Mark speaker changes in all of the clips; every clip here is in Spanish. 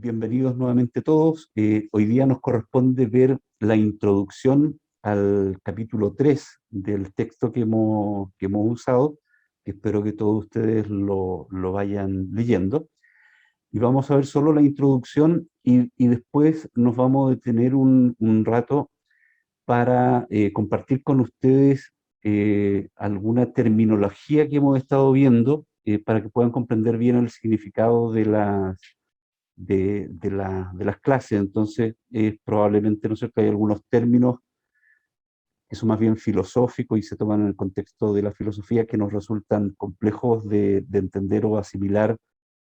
Speaker 1: Bienvenidos nuevamente todos. Hoy día nos corresponde ver la introducción al capítulo 3 del texto que hemos usado, que espero que todos ustedes lo vayan leyendo. Y vamos a ver solo la introducción y después nos vamos a detener un rato para compartir con ustedes alguna terminología que hemos estado viendo para que puedan comprender bien el significado de las clases. Entonces, probablemente, ¿no es cierto?, hay algunos términos que son más bien filosóficos y se toman en el contexto de la filosofía que nos resultan complejos de entender o asimilar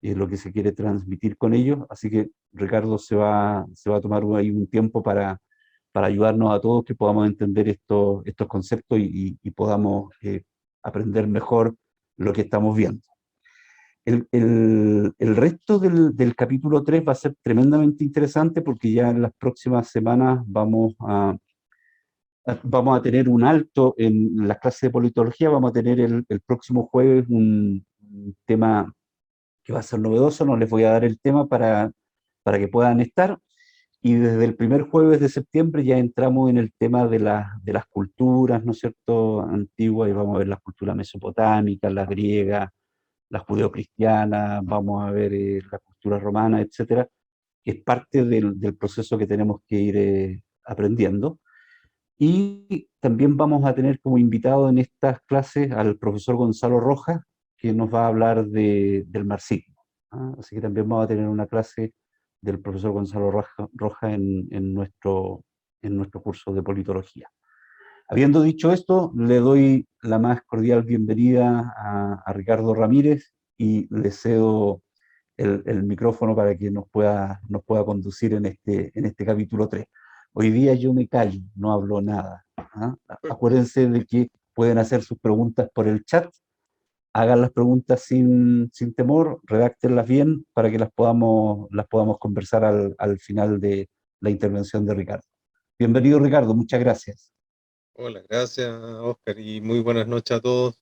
Speaker 1: lo que se quiere transmitir con ellos. Así que Ricardo se va a tomar ahí un tiempo para ayudarnos a todos que podamos entender estos conceptos y podamos aprender mejor lo que estamos viendo. El resto del capítulo 3 va a ser tremendamente interesante porque ya en las próximas semanas vamos a tener un alto en las clases de politología. Vamos a tener el próximo jueves un tema que va a ser novedoso. No les voy a dar el tema para que puedan estar. Y desde el primer jueves de septiembre ya entramos en el tema de las culturas, ¿no es cierto?, antiguas, y vamos a ver las culturas mesopotámicas, las griegas, la judeocristiana, vamos a ver la cultura romana, etcétera, que es parte del proceso que tenemos que ir aprendiendo. Y también vamos a tener como invitado en estas clases al profesor Gonzalo Rojas, que nos va a hablar del marxismo. Así que también vamos a tener una clase del profesor Gonzalo Rojas en nuestro curso de politología. Habiendo dicho esto, le doy la más cordial bienvenida a Ricardo Ramírez y le cedo el micrófono para que nos pueda conducir en este capítulo 3. Hoy día yo me callo, no hablo nada. Acuérdense de que pueden hacer sus preguntas por el chat, hagan las preguntas sin temor, redáctenlas bien para que las podamos conversar al final de la intervención de Ricardo. Bienvenido, Ricardo, muchas gracias.
Speaker 2: Hola, gracias Oscar y muy buenas noches a todos.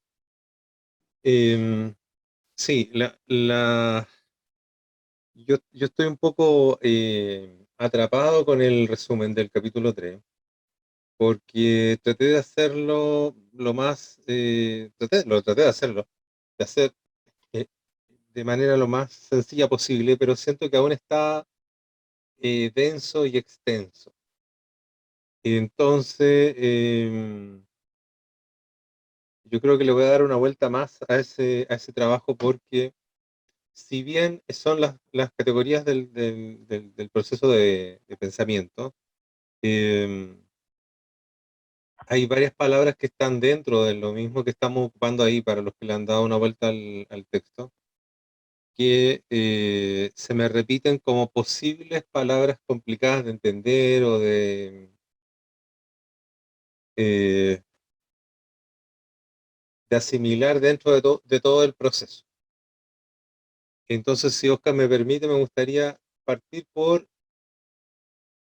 Speaker 2: Em, sí, yo estoy un poco atrapado con el resumen del capítulo 3 porque traté de hacerlo lo más, traté de hacerlo, de hacer eh, de manera lo más sencilla posible, pero siento que aún está denso y extenso. Y entonces, yo creo que le voy a dar una vuelta más a ese trabajo porque si bien son las categorías del proceso de pensamiento, eh, hay varias palabras que están dentro de lo mismo que estamos ocupando ahí para los que le han dado una vuelta al texto, que se me repiten como posibles palabras complicadas de entender o eh, de asimilar dentro de todo el proceso. Entonces, si Oscar me permite, me gustaría partir por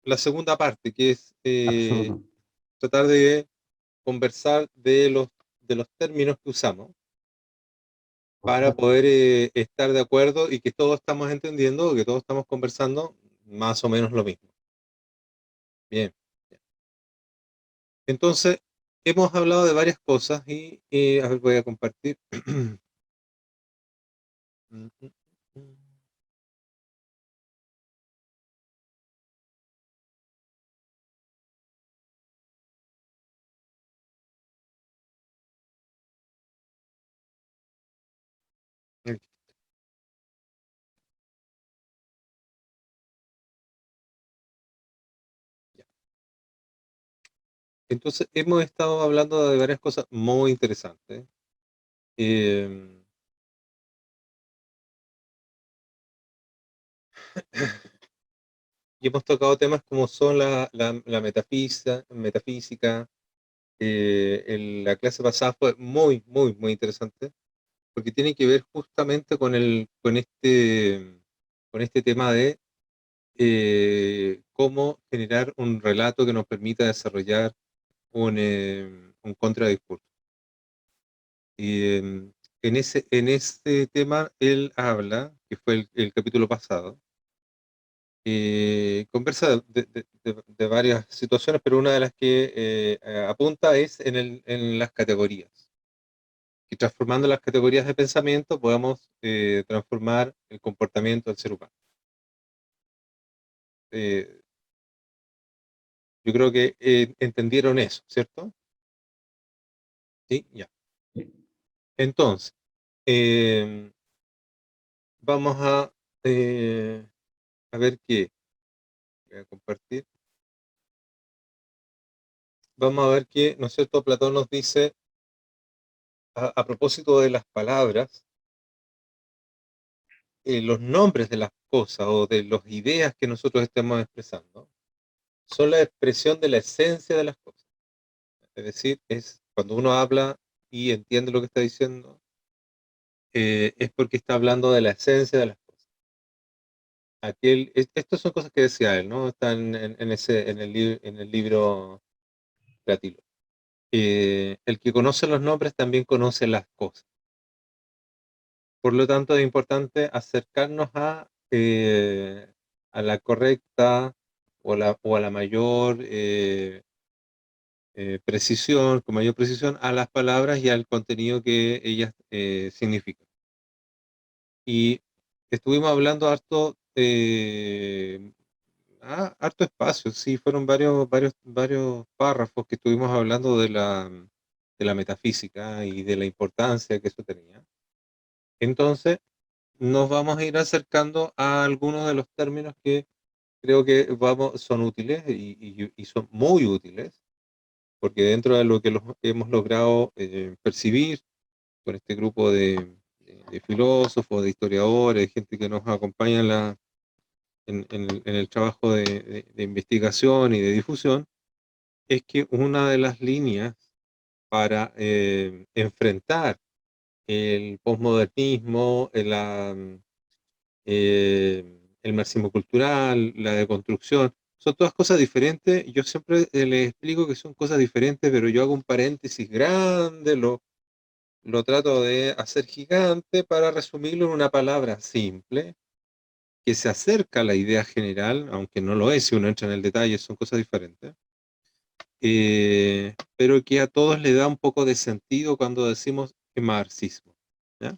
Speaker 2: la segunda parte, que es
Speaker 1: Absolutamente.
Speaker 2: tratar de conversar de los términos que usamos
Speaker 1: Por
Speaker 2: para
Speaker 1: supuesto.
Speaker 2: poder estar de acuerdo y que todos estamos entendiendo, que todos estamos conversando más o menos lo mismo. Bien. Entonces, hemos hablado de varias cosas y a ver, voy a compartir. Entonces, hemos estado hablando de varias cosas muy interesantes. Eh, y hemos tocado temas como son la metafísica. La clase pasada fue muy, muy, muy interesante porque tiene que ver justamente con este tema de cómo generar un relato que nos permita desarrollar un contradiscurso. Y en ese tema él habla, que fue el capítulo pasado, conversa de varias situaciones, pero una de las que apunta es en las categorías. Y transformando las categorías de pensamiento podemos transformar el comportamiento del ser humano. Eh, yo creo que entendieron eso, ¿cierto? Sí, ya. Entonces, eh, vamos a ver qué. Voy a compartir. Vamos a ver que, ¿no es cierto? Platón nos dice, a propósito de las palabras, los nombres de las cosas o de las ideas que nosotros estemos expresando son la expresión de la esencia de las cosas. Es decir, es cuando uno habla y entiende lo que está diciendo, es porque está hablando de la esencia de las cosas. Estas son cosas que decía él, ¿no? Están en el libro Platilo. El que conoce los nombres también conoce las cosas. Por lo tanto, es importante acercarnos a la correcta o a la mayor precisión, con mayor precisión a las palabras y al contenido que ellas significan. Y estuvimos hablando harto espacio, sí, fueron varios párrafos que estuvimos hablando de la metafísica y de la importancia que eso tenía. Entonces, nos vamos a ir acercando a algunos de los términos que creo que son útiles y son muy útiles, porque dentro de lo que hemos logrado percibir con este grupo de filósofos, de historiadores, de gente que nos acompaña en el trabajo de investigación y de difusión, es que una de las líneas para enfrentar el posmodernismo, el marxismo cultural, la deconstrucción, son todas cosas diferentes. Yo siempre les explico que son cosas diferentes, pero yo hago un paréntesis grande, lo trato de hacer gigante para resumirlo en una palabra simple, que se acerca a la idea general, aunque no lo es si uno entra en el detalle, son cosas diferentes, pero que a todos le da un poco de sentido cuando decimos marxismo. ¿Ya?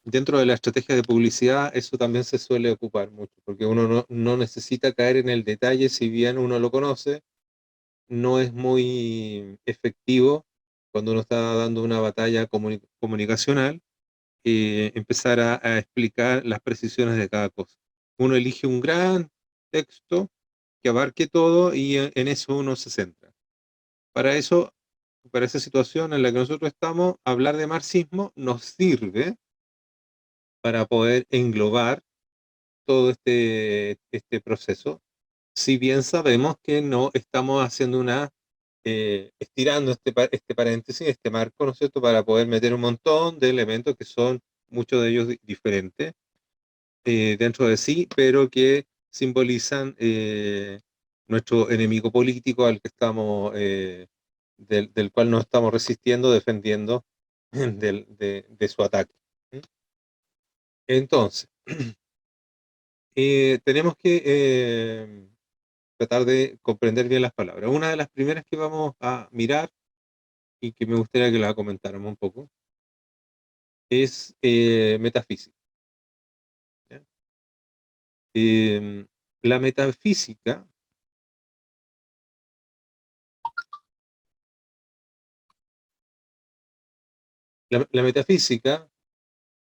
Speaker 2: Dentro de la estrategia de publicidad, eso también se suele ocupar mucho, porque uno no necesita caer en el detalle, si bien uno lo conoce, no es muy efectivo cuando uno está dando una batalla comunicacional, empezar a explicar las precisiones de cada cosa. Uno elige un gran texto que abarque todo y en eso uno se centra. Para eso, para esa situación en la que nosotros estamos, hablar de marxismo nos sirve para poder englobar todo este proceso, si bien sabemos que no estamos haciendo estirando este paréntesis, este marco, ¿no es cierto?, para poder meter un montón de elementos que son muchos de ellos diferentes dentro de sí, pero que simbolizan nuestro enemigo político al que del cual nos estamos resistiendo, defendiendo de su ataque. Entonces, tenemos que tratar de comprender bien las palabras. Una de las primeras que vamos a mirar y que me gustaría que la comentáramos un poco es metafísica. ¿Ya? Em, la metafísica, la metafísica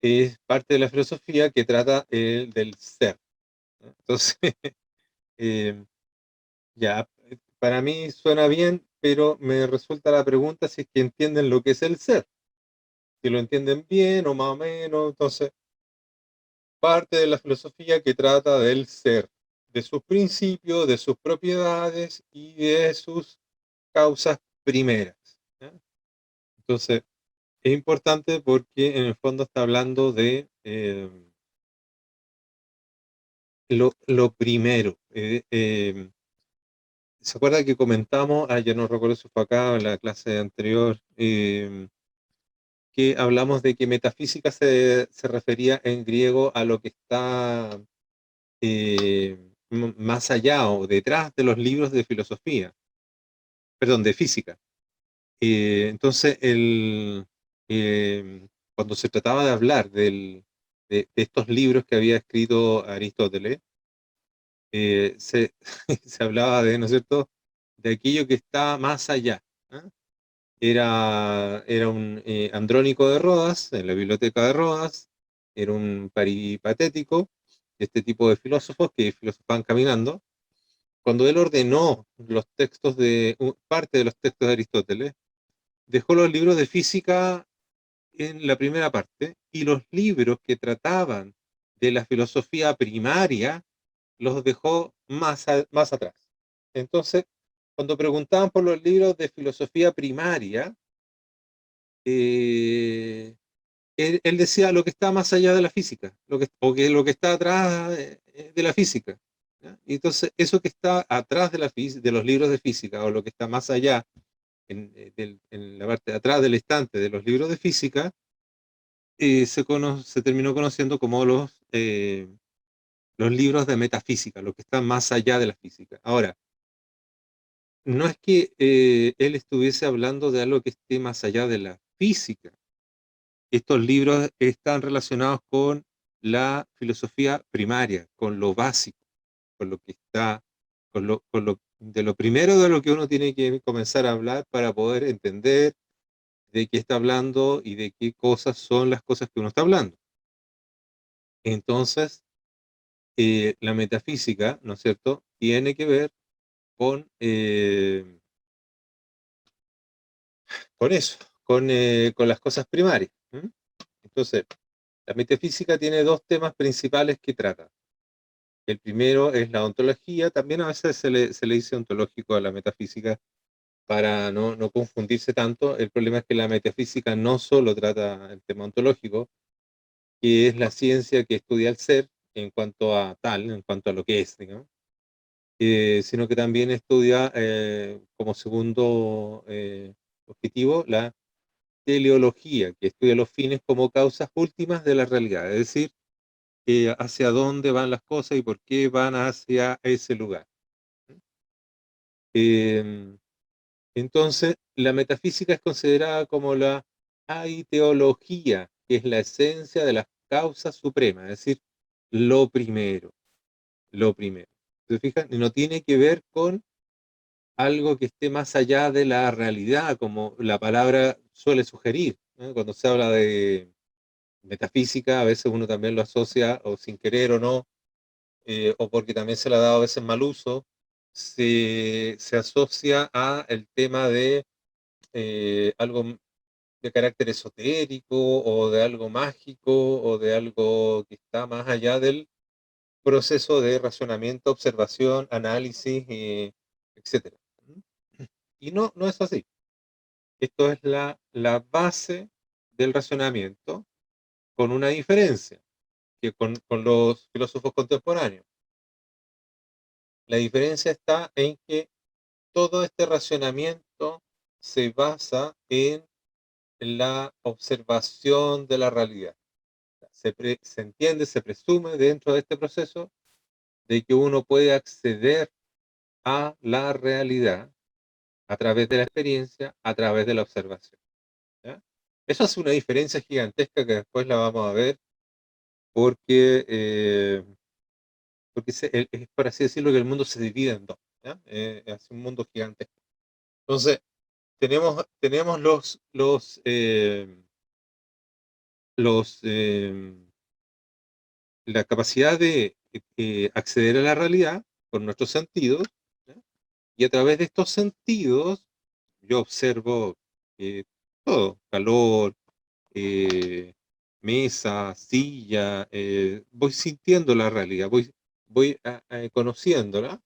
Speaker 2: es parte de la filosofía que trata del ser. ¿No? Entonces, em, ya, para mí suena bien, pero me resulta la pregunta si es que entienden lo que es el ser. Si lo entienden bien o más o menos, entonces parte de la filosofía que trata del ser, de sus principios, de sus propiedades y de sus causas primeras. ¿Ya? Entonces, es importante porque en el fondo está hablando de lo primero. ¿Se acuerda que comentamos, ya no recuerdo si fue acá o en la clase anterior, que hablamos de que metafísica se refería en griego a lo que está más allá o detrás de los libros de filosofía, perdón, de física. Entonces, cuando se trataba de hablar de estos libros que había escrito Aristóteles, se, se hablaba de, ¿no es cierto?, de aquello que está más allá. ¿Ah? Era un Andrónico de Rodas, en la biblioteca de Rodas, era un peripatético, este tipo de filósofos que filosofaban caminando. Cuando él ordenó los textos parte de los textos de Aristóteles, dejó los libros de física en la primera parte y los libros que trataban de la filosofía primaria los dejó más atrás. Entonces, cuando preguntaban por los libros de filosofía primaria, eh, él decía lo que está más allá de la física, lo que está atrás de la física. ¿Ya? Y entonces, eso que está atrás de los libros de física, o lo que está más allá, en la parte de atrás del estante de los libros de física, se terminó conociendo como los libros de metafísica, lo que está más allá de la física. Ahora, no es que él estuviese hablando de algo que esté más allá de la física. Estos libros están relacionados con la filosofía primaria, con lo básico, con lo que está, de lo primero de lo que uno tiene que comenzar a hablar para poder entender de qué está hablando y de qué cosas son las cosas que uno está hablando. Entonces, la metafísica, ¿no es cierto?, tiene que ver con eso, con las cosas primarias. ¿Mm? Entonces, la metafísica tiene dos temas principales que trata. El primero es la ontología, también a veces se le dice ontológico a la metafísica para no confundirse tanto. El problema es que la metafísica no solo trata el tema ontológico, que es la ciencia que estudia el ser en cuanto a tal, en cuanto a lo que es, digamos, sino que también estudia como segundo objetivo la teleología, que estudia los fines como causas últimas de la realidad, es decir, hacia dónde van las cosas y por qué van hacia ese lugar. Eh, entonces, la metafísica es considerada como la aiteología, que es la esencia de las causas supremas, es decir, lo primero, lo primero. ¿Se fijan? Y no tiene que ver con algo que esté más allá de la realidad, como la palabra suele sugerir, ¿no? Cuando se habla de metafísica, a veces uno también lo asocia, o sin querer o no, o porque también se le ha dado a veces mal uso, se asocia a el tema de algo de carácter esotérico, o de algo mágico, o de algo que está más allá del proceso de razonamiento, observación, análisis, etcétera. Y no es así. Esto es la base del razonamiento, con una diferencia que con los filósofos contemporáneos. La diferencia está en que todo este racionamiento se basa en la observación de la realidad. Se entiende, se presume dentro de este proceso de que uno puede acceder a la realidad a través de la experiencia, a través de la observación. ¿Ya? Eso hace una diferencia gigantesca que después la vamos a ver porque, es por así decirlo que el mundo se divide en dos. ¿Ya? Es un mundo gigantesco. Entonces, tenemos los, la capacidad de acceder a la realidad con nuestros sentidos, ¿ya? Y a través de estos sentidos yo observo eh, todo, calor, eh, mesa, silla, voy sintiendo la realidad, voy conociéndola,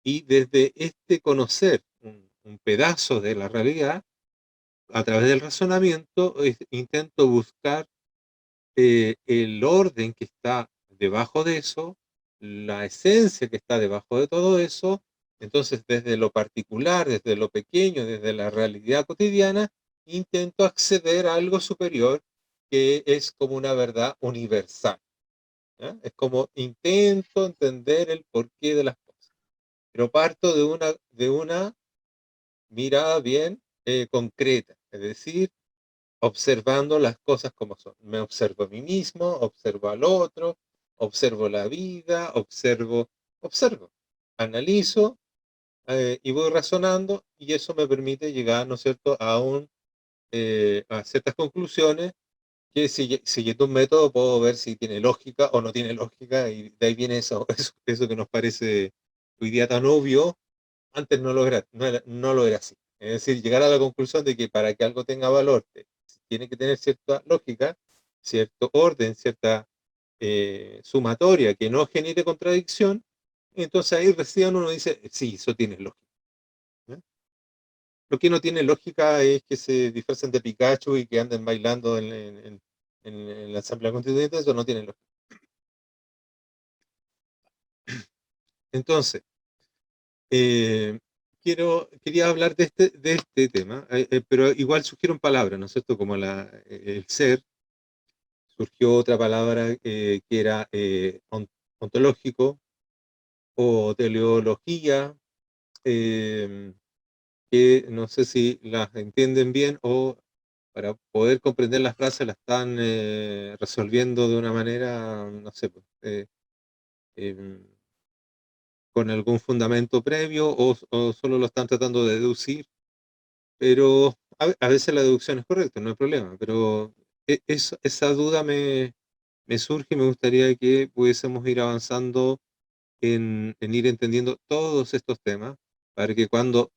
Speaker 2: y desde este conocer un pedazo de la realidad, a través del razonamiento, intento buscar el orden que está debajo de eso, la esencia que está debajo de todo eso. Entonces, desde lo particular, desde lo pequeño, desde la realidad cotidiana, intento acceder a algo superior que es como una verdad universal. ¿ya? Es como intento entender el porqué de las cosas, pero parto de una mirada bien concreta, es decir, observando las cosas como son. Me observo a mí mismo, observo al otro, observo la vida, observo, analizo y voy razonando y eso me permite llegar, ¿no es cierto?, a ciertas conclusiones que siguiendo un método puedo ver si tiene lógica o no tiene lógica y de ahí viene eso que nos parece hoy día tan obvio, antes no lo era así. Es decir, llegar a la conclusión de que para que algo tenga valor tiene que tener cierta lógica, cierto orden, cierta sumatoria que no genere contradicción, entonces ahí recién uno dice, sí, eso tiene lógica. ¿Ya? Lo que no tiene lógica es que se disfracen de Pikachu y que anden bailando en la Asamblea Constituyente, eso no tiene lógica. Entonces, eh, quería hablar de este tema, pero igual surgieron palabras, ¿no es cierto? Como el ser, surgió otra palabra que era ontológico o teleología, eh, que no sé si las entienden bien o para poder comprender las frases la están resolviendo de una manera, no sé, pues, em, con algún fundamento previo o solo lo están tratando de deducir, pero a veces la deducción es correcta, no hay problema, pero esa duda me surge y me gustaría que pudiésemos ir avanzando en ir entendiendo todos estos temas para que cuando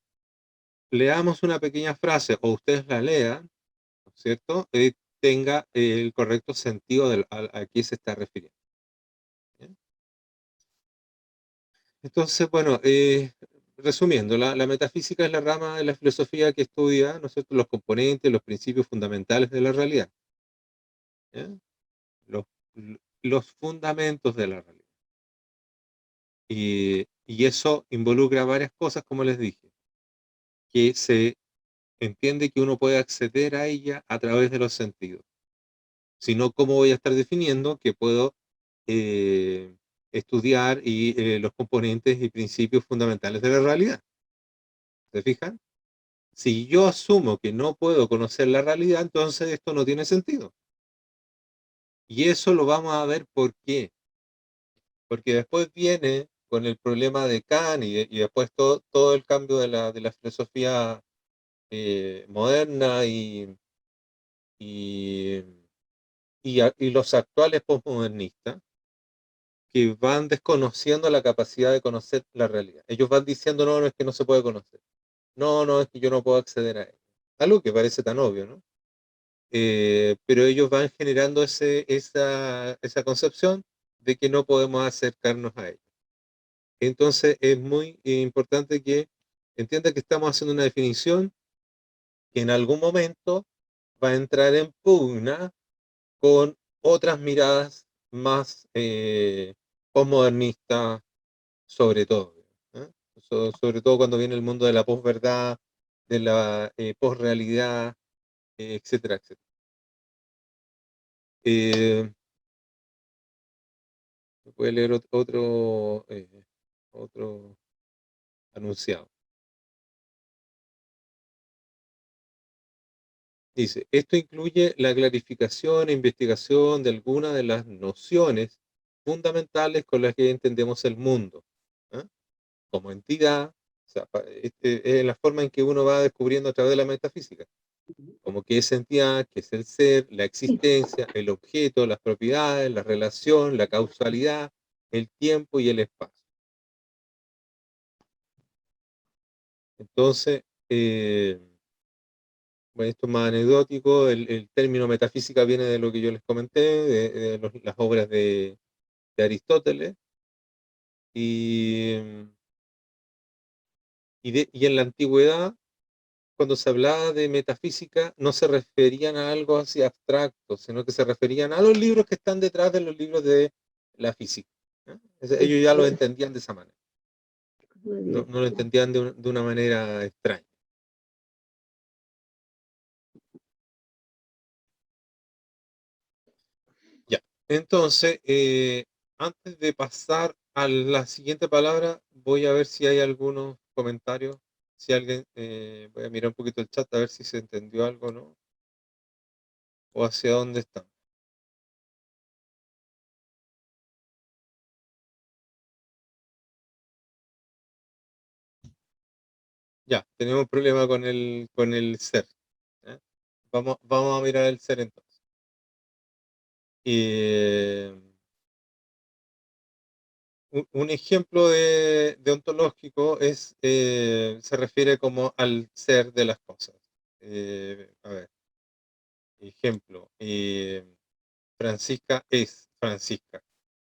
Speaker 2: leamos una pequeña frase o ustedes la lean, ¿no es cierto? Tenga el correcto sentido a qué se está refiriendo. ¿Bien? Entonces, bueno, resumiendo, la metafísica es la rama de la filosofía que estudia, ¿no es cierto?, los componentes, los principios fundamentales de la realidad. ¿Ya? Los, los fundamentos de la realidad. Y eso involucra varias cosas, como les dije, que se entiende que uno puede acceder a ella a través de los sentidos. Si no, ¿cómo voy a estar definiendo que puedo eh, estudiar los componentes y principios fundamentales de la realidad? ¿Se fijan? Si yo asumo que no puedo conocer la realidad, entonces esto no tiene sentido. Y eso lo vamos a ver por qué. Porque después viene con el problema de Kant y después todo el cambio de la filosofía moderna y, y los actuales postmodernistas que van desconociendo la capacidad de conocer la realidad. Ellos van diciendo, no, no es que no se puede conocer. No, no, es que yo no puedo acceder a ella. Algo que parece tan obvio, ¿no? Pero ellos van generando esa concepción de que no podemos acercarnos a ella. Entonces es muy importante que entienda que estamos haciendo una definición que en algún momento va a entrar en pugna con otras miradas más postmodernistas, sobre todo. ¿Eh? Sobre todo cuando viene el mundo de la posverdad, de la posrealidad, etcétera, etcétera. Voy a leer otro anunciado. Dice, esto incluye la clarificación e investigación de algunas de las nociones fundamentales con las que entendemos el mundo, ¿eh? Como entidad, o sea, es la forma en que uno va descubriendo a través de la metafísica, como qué es entidad, qué es el ser, la existencia, el objeto, las propiedades, la relación, la causalidad, el tiempo y el espacio. Entonces, bueno, esto es más anecdótico, el término metafísica viene de lo que yo les comenté, de las obras de Aristóteles, y, y en la antigüedad, cuando se hablaba de metafísica, no se referían a algo así abstracto, sino que se referían a los libros que están detrás de los libros de la física. ¿Eh? Ellos ya lo entendían de esa manera, no lo entendían de una manera extraña. Ya, entonces, Antes de pasar a la siguiente palabra, voy a ver si hay algunos comentarios. Si alguien, voy a mirar un poquito el chat a ver si se entendió algo o no, o hacia dónde está. Ya, tenemos un problema con el ser. ¿Eh? Vamos a mirar el ser entonces. Eh, un ejemplo de ontológico es, se refiere como al ser de las cosas. A ver, ejemplo, Francisca es Francisca.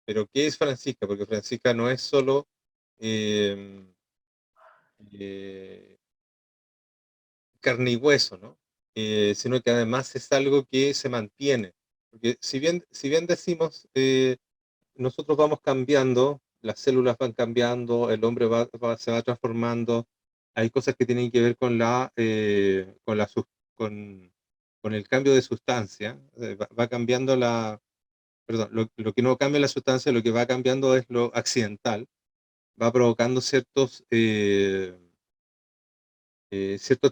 Speaker 2: Pero ¿qué es Francisca? Porque Francisca no es solo eh, eh, carne y hueso, ¿no? Sino que además es algo que se mantiene. Porque si bien decimos, nosotros vamos cambiando, las células van cambiando, el hombre se va transformando, hay cosas que tienen que ver con, con el cambio de sustancia, va cambiando perdón, lo que no cambia la sustancia, lo que va cambiando es lo accidental, va provocando ciertas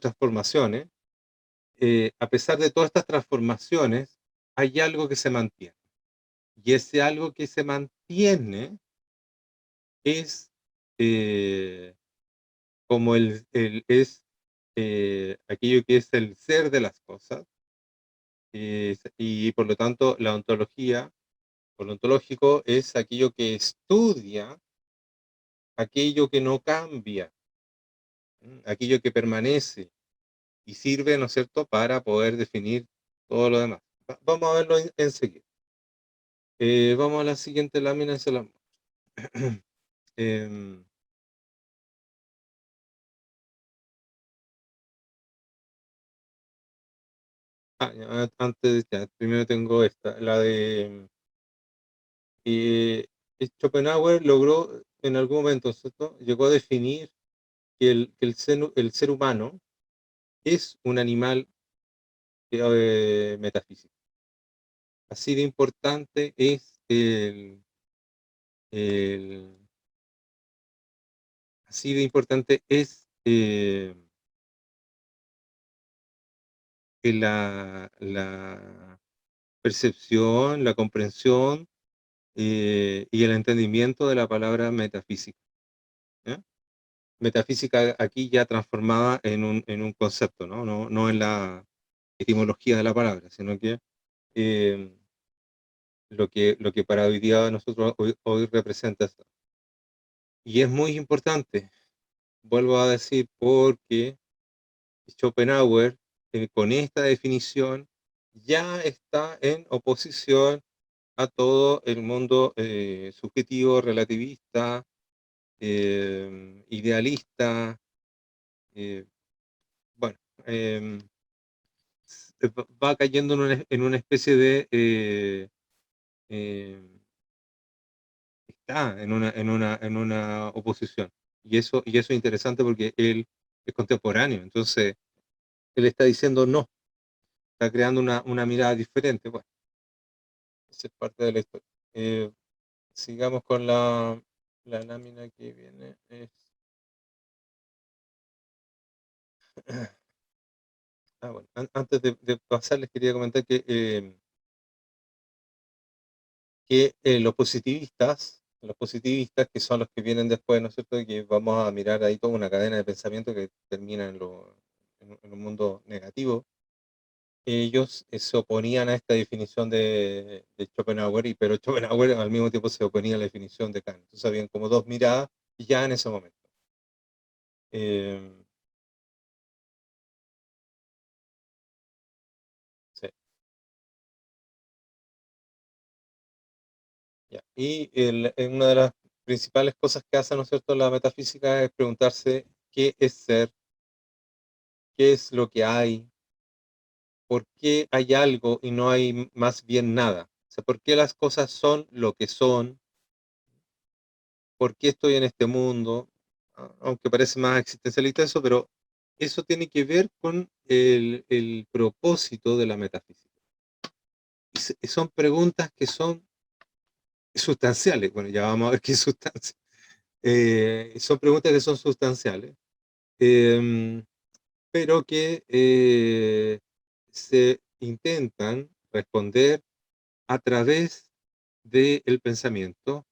Speaker 2: transformaciones. A pesar de todas estas transformaciones, hay algo que se mantiene. Y ese algo que se mantiene es eh, como es aquello que es el ser de las cosas. Y por lo tanto, la ontología, o lo ontológico, es aquello que estudia aquello que no cambia, aquello que permanece y sirve, ¿no es cierto?, para poder definir todo lo demás. Vamos a verlo enseguida. Vamos a la siguiente lámina. Em, ya, primero tengo esta, la de Schopenhauer logró en algún momento, ¿cierto? Llegó a definir que el ser humano es un animal metafísico. Así de importante es el- así de importante es que la percepción, la comprensión y el entendimiento de la palabra metafísica. ¿Ya? Metafísica aquí ya transformada en un concepto, ¿no? No en la etimología de la palabra, sino que eh, lo que para hoy día nosotros hoy representa esto. Y es muy importante, vuelvo a decir, porque Schopenhauer, con esta definición, ya está en oposición a todo el mundo subjetivo, relativista, idealista. Bueno, va cayendo en una especie de... eh, está en una oposición. Y eso es interesante porque él es contemporáneo. Entonces, él está diciendo no, está creando una mirada diferente. Bueno, esa es parte de la historia. Eh, Sigamos con la lámina que viene. Bueno, antes de pasar, les quería comentar que los positivistas, que son los que vienen después, ¿no es cierto? Y que vamos a mirar ahí toda una cadena de pensamiento que termina en un mundo negativo. Ellos se oponían a esta definición de Schopenhauer, pero Schopenhauer al mismo tiempo se oponía a la definición de Kant. Entonces habían como dos miradas ya en ese momento. Eh, sí, ya. Y una de las principales cosas que hace, ¿no es cierto?, la metafísica es preguntarse qué es ser, qué es lo que hay, por qué hay algo y no hay más bien nada. O sea, por qué las cosas son lo que son, por qué estoy en este mundo, aunque parece más existencialista eso, pero eso tiene que ver con el propósito de la metafísica. Y son preguntas que son sustanciales. Bueno, ya vamos a ver qué es sustancia. Son preguntas que son sustanciales, pero que se intentan responder a través del pensamiento,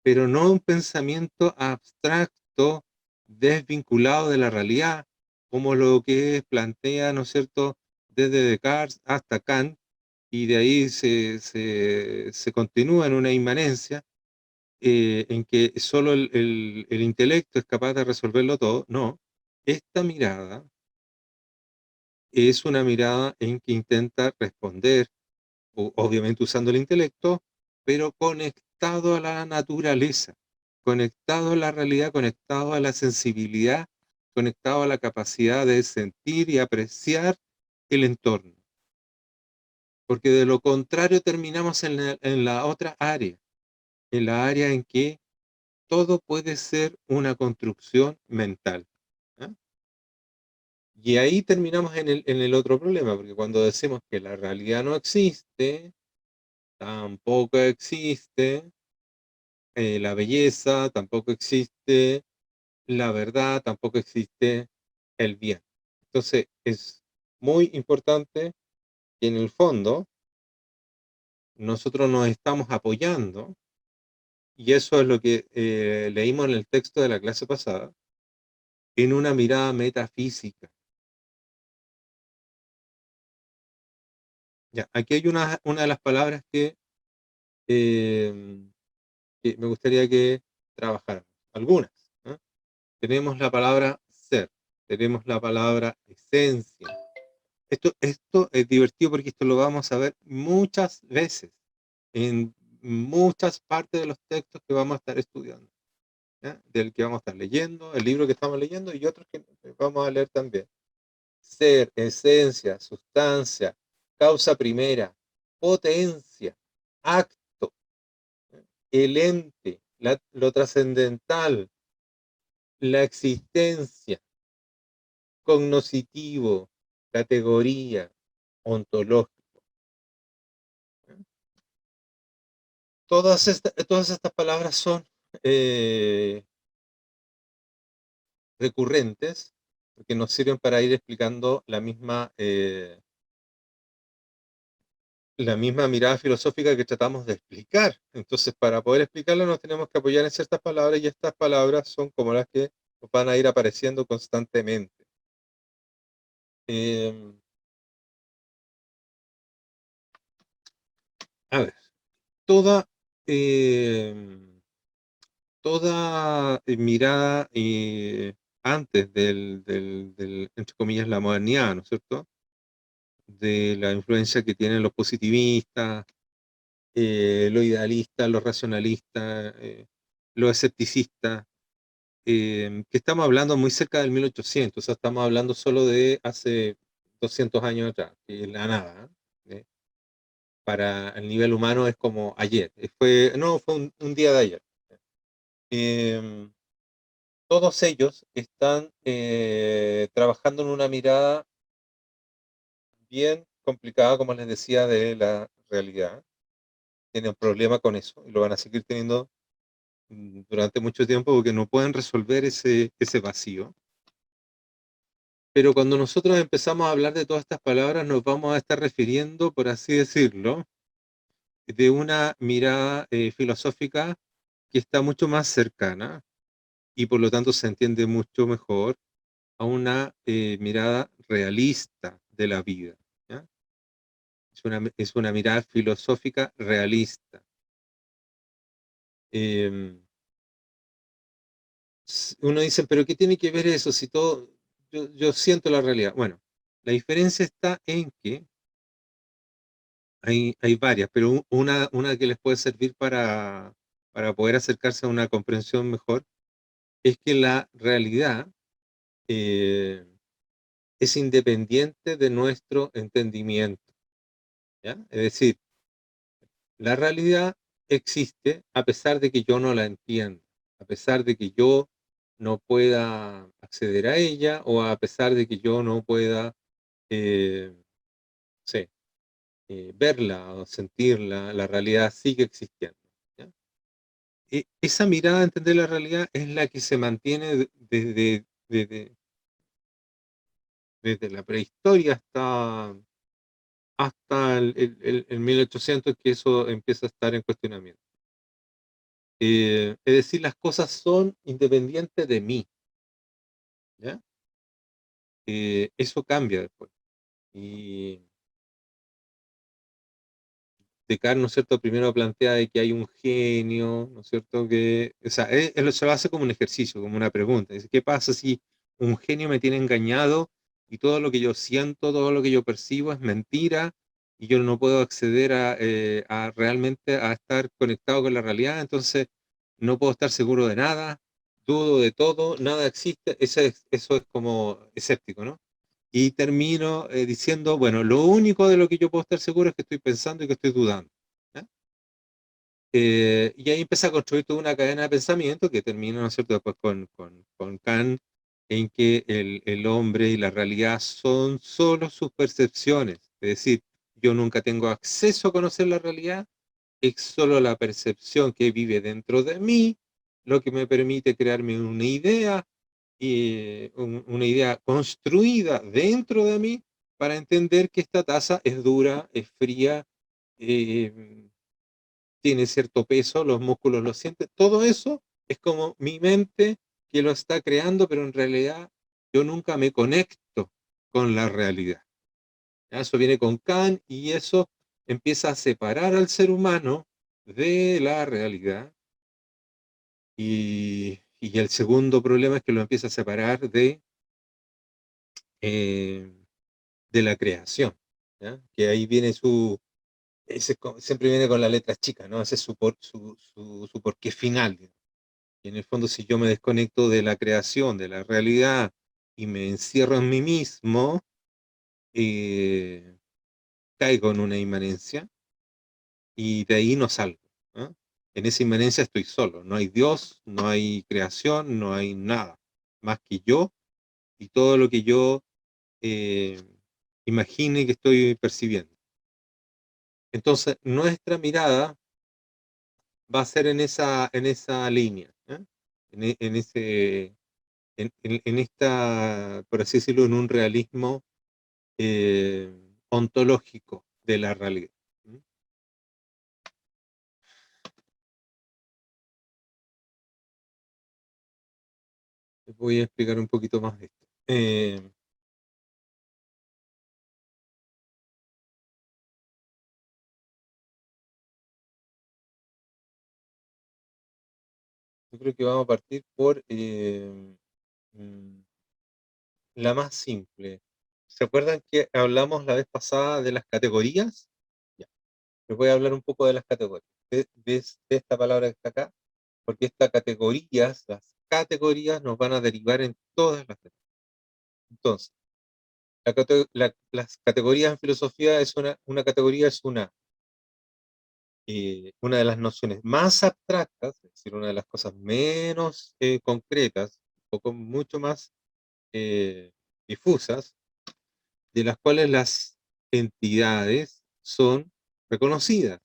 Speaker 2: pero no un pensamiento abstracto, desvinculado de la realidad, como lo que plantea, ¿no es cierto?, desde Descartes hasta Kant, y de ahí se continúa en una inmanencia en que solo el intelecto es capaz de resolverlo todo. No, esta mirada es una mirada en que intenta responder, obviamente usando el intelecto, pero conectado a la naturaleza, conectado a la realidad, conectado a la sensibilidad, conectado a la capacidad de sentir y apreciar el entorno. Porque de lo contrario terminamos en la otra área, en la área en que todo puede ser una construcción mental. ¿Ah? Y ahí terminamos en el otro problema, porque cuando decimos que la realidad no existe, tampoco existe la belleza, tampoco existe la verdad, tampoco existe el bien. Entonces es muy importante que en el fondo nosotros nos estamos apoyando, y eso es lo que leímos en el texto de la clase pasada, en una mirada metafísica. Ya, aquí hay una de las palabras eh, que me gustaría que trabajáramos. Algunas. ¿No? Tenemos la palabra ser, tenemos la palabra esencia. Esto es divertido porque esto lo vamos a ver muchas veces en muchas partes de los textos que vamos a estar estudiando, ¿ya? Del que vamos a estar leyendo, el libro que estamos leyendo y otros que vamos a leer también. Ser, esencia, sustancia, causa primera, potencia, acto, el ente, lo trascendental, la existencia, cognoscitivo, categoría, ontológico. Todas estas palabras son recurrentes porque nos sirven para ir explicando la misma mirada filosófica que tratamos de explicar. Entonces, para poder explicarla nos tenemos que apoyar en ciertas palabras y estas palabras son como las que nos van a ir apareciendo constantemente. Eh, a ver, toda, eh, toda mirada antes entre comillas, la modernidad, ¿no es cierto? De la influencia que tienen los positivistas, los idealistas, los racionalistas, los escepticistas, que estamos hablando muy cerca del 1800, o sea, estamos hablando solo de hace 200 años atrás, que es la nada. Para el nivel humano es como ayer, fue un día de ayer. Eh, Todos ellos están trabajando en una mirada bien complicada, como les decía, de la realidad. Tienen un problema con eso y lo van a seguir teniendo durante mucho tiempo porque no pueden resolver ese vacío. Pero cuando nosotros empezamos a hablar de todas estas palabras, nos vamos a estar refiriendo, por así decirlo, de una mirada filosófica que está mucho más cercana y por lo tanto se entiende mucho mejor a una mirada realista de la vida. ¿Ya? Es una mirada filosófica realista. Eh, Uno dice, pero ¿qué tiene que ver eso si todo, yo siento la realidad? Bueno, la diferencia está en que hay varias, pero una que les puede servir para poder acercarse a una comprensión mejor es que la realidad eh, es independiente de nuestro entendimiento. ¿Ya? Es decir, la realidad existe a pesar de que yo no la entienda, a pesar de que yo no pueda acceder a ella o a pesar de que yo no pueda eh, sí, verla o sentirla, la realidad sigue existiendo. ¿Ya? esa mirada a entender la realidad es la que se mantiene desde la prehistoria hasta el 1800, que eso empieza a estar en cuestionamiento. Es decir, las cosas son independientes de mí, ¿ya? Eso cambia después. Y Descartes, ¿no es cierto?, primero plantea de que hay un genio, ¿no es cierto?, que, o sea, él se lo hace como un ejercicio, como una pregunta. Dice, ¿qué pasa si un genio me tiene engañado y todo lo que yo siento, todo lo que yo percibo es mentira y yo no puedo acceder a realmente a estar conectado con la realidad? Entonces no puedo estar seguro de nada, dudo de todo, nada existe. Eso es como escéptico, ¿no? Y termino diciendo, bueno, lo único de lo que yo puedo estar seguro es que estoy pensando y que estoy dudando, ¿ya? Y ahí empieza a construir toda una cadena de pensamiento que termina, ¿no es cierto?, después con Kant, en que el hombre y la realidad son solo sus percepciones. Es decir, yo nunca tengo acceso a conocer la realidad, es solo la percepción que vive dentro de mí, lo que me permite crearme una idea, una idea construida dentro de mí para entender que esta taza es dura, es fría, eh, tiene cierto peso, los músculos lo sienten. Todo eso es como mi mente que lo está creando, pero en realidad yo nunca me conecto con la realidad. ¿Ya? Eso viene con Kant y eso empieza a separar al ser humano de la realidad. Y el segundo problema es que lo empieza a separar eh, de la creación, ¿ya? Que ahí viene siempre viene con la letra chica, ¿no? Ese es su porqué final. Y en el fondo, si yo me desconecto de la creación, de la realidad, y me encierro en mí mismo, eh, caigo en una inmanencia y de ahí no salgo, ¿no? En esa inmanencia estoy solo, no hay Dios, no hay creación, no hay nada más que yo y todo lo que yo eh, imagine que estoy percibiendo. Entonces, nuestra mirada va a ser en esa línea, ¿eh? En ese, en esta, por así decirlo, en un realismo eh, ontológico de la realidad. ¿Mm? Les voy a explicar un poquito más de esto. Yo creo que vamos a partir por mm, la más simple. ¿Se acuerdan que hablamos la vez pasada de las categorías? Ya, les voy a hablar un poco de las categorías. De esta palabra que está acá? Porque estas categorías, las categorías nos van a derivar en todas las categorías. Entonces, las categorías en filosofía es una categoría es una de las nociones más abstractas, es decir, una de las cosas menos concretas, un poco mucho más eh, difusas, de las cuales las entidades son reconocidas,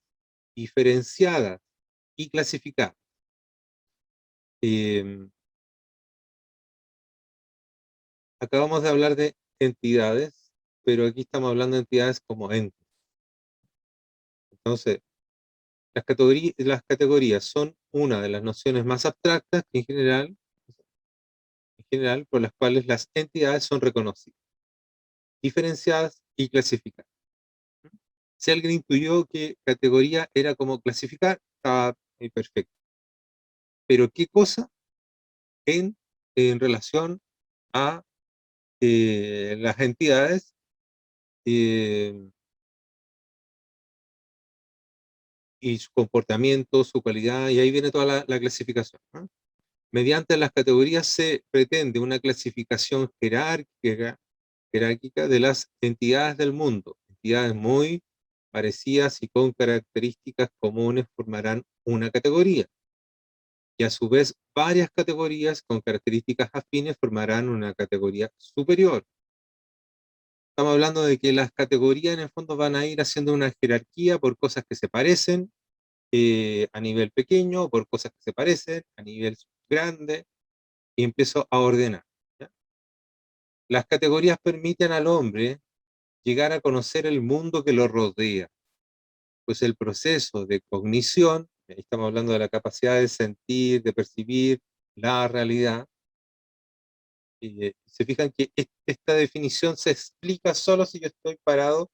Speaker 2: diferenciadas y clasificadas. Eh, Acabamos de hablar de entidades, pero aquí estamos hablando de entidades como entes. Entonces, las categorías son una de las nociones más abstractas que en general por las cuales las entidades son reconocidas, diferenciadas y clasificadas. Si alguien intuyó que categoría era como clasificar, estaba perfecto. Pero ¿qué cosa en relación a las entidades eh, y su comportamiento, su cualidad? Y ahí viene toda la clasificación, ¿no? Mediante las categorías se pretende una clasificación jerárquica de las entidades del mundo. Entidades muy parecidas y con características comunes formarán una categoría. Y a su vez, varias categorías con características afines formarán una categoría superior. Estamos hablando de que las categorías en el fondo van a ir haciendo una jerarquía por cosas que se parecen a nivel pequeño, por cosas que se parecen, a nivel grande, y empiezo a ordenar. ¿Ya? Las categorías permiten al hombre llegar a conocer el mundo que lo rodea, pues el proceso de cognición, ahí estamos hablando de la capacidad de sentir, de percibir la realidad, se fijan que esta definición se explica solo si yo estoy parado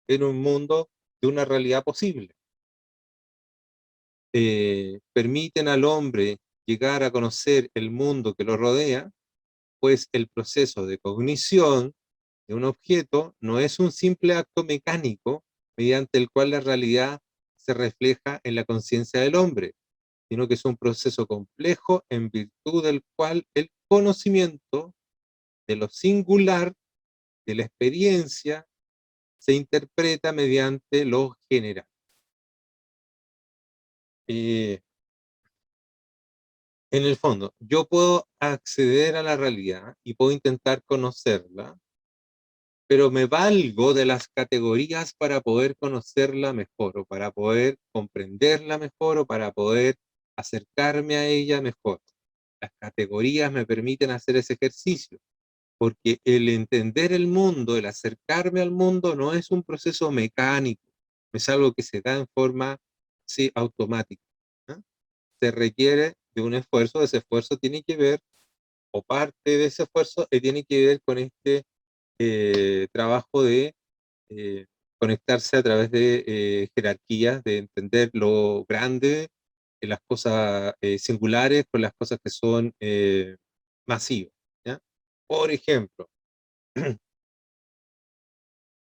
Speaker 2: en un mundo de una realidad posible. Permiten al hombre llegar a conocer el mundo que lo rodea, pues el proceso de cognición de un objeto no es un simple acto mecánico mediante el cual la realidad se refleja en la conciencia del hombre, sino que es un proceso complejo en virtud del cual el conocimiento de lo singular, de la experiencia, se interpreta mediante lo general. En el fondo, yo puedo acceder a la realidad y puedo intentar conocerla, pero me valgo de las categorías para poder conocerla mejor, o para poder comprenderla mejor, o para poder acercarme a ella mejor. Las categorías me permiten hacer ese ejercicio, porque el entender el mundo, el acercarme al mundo, no es un proceso mecánico, es algo que se da en forma sí, automática. ¿No? Se requiere de un esfuerzo, ese esfuerzo tiene que ver, o parte de ese esfuerzo tiene que ver con este trabajo de eh, conectarse a través de jerarquías, de entender lo grande, las cosas singulares con las cosas que son masivas. ¿Ya? Por ejemplo,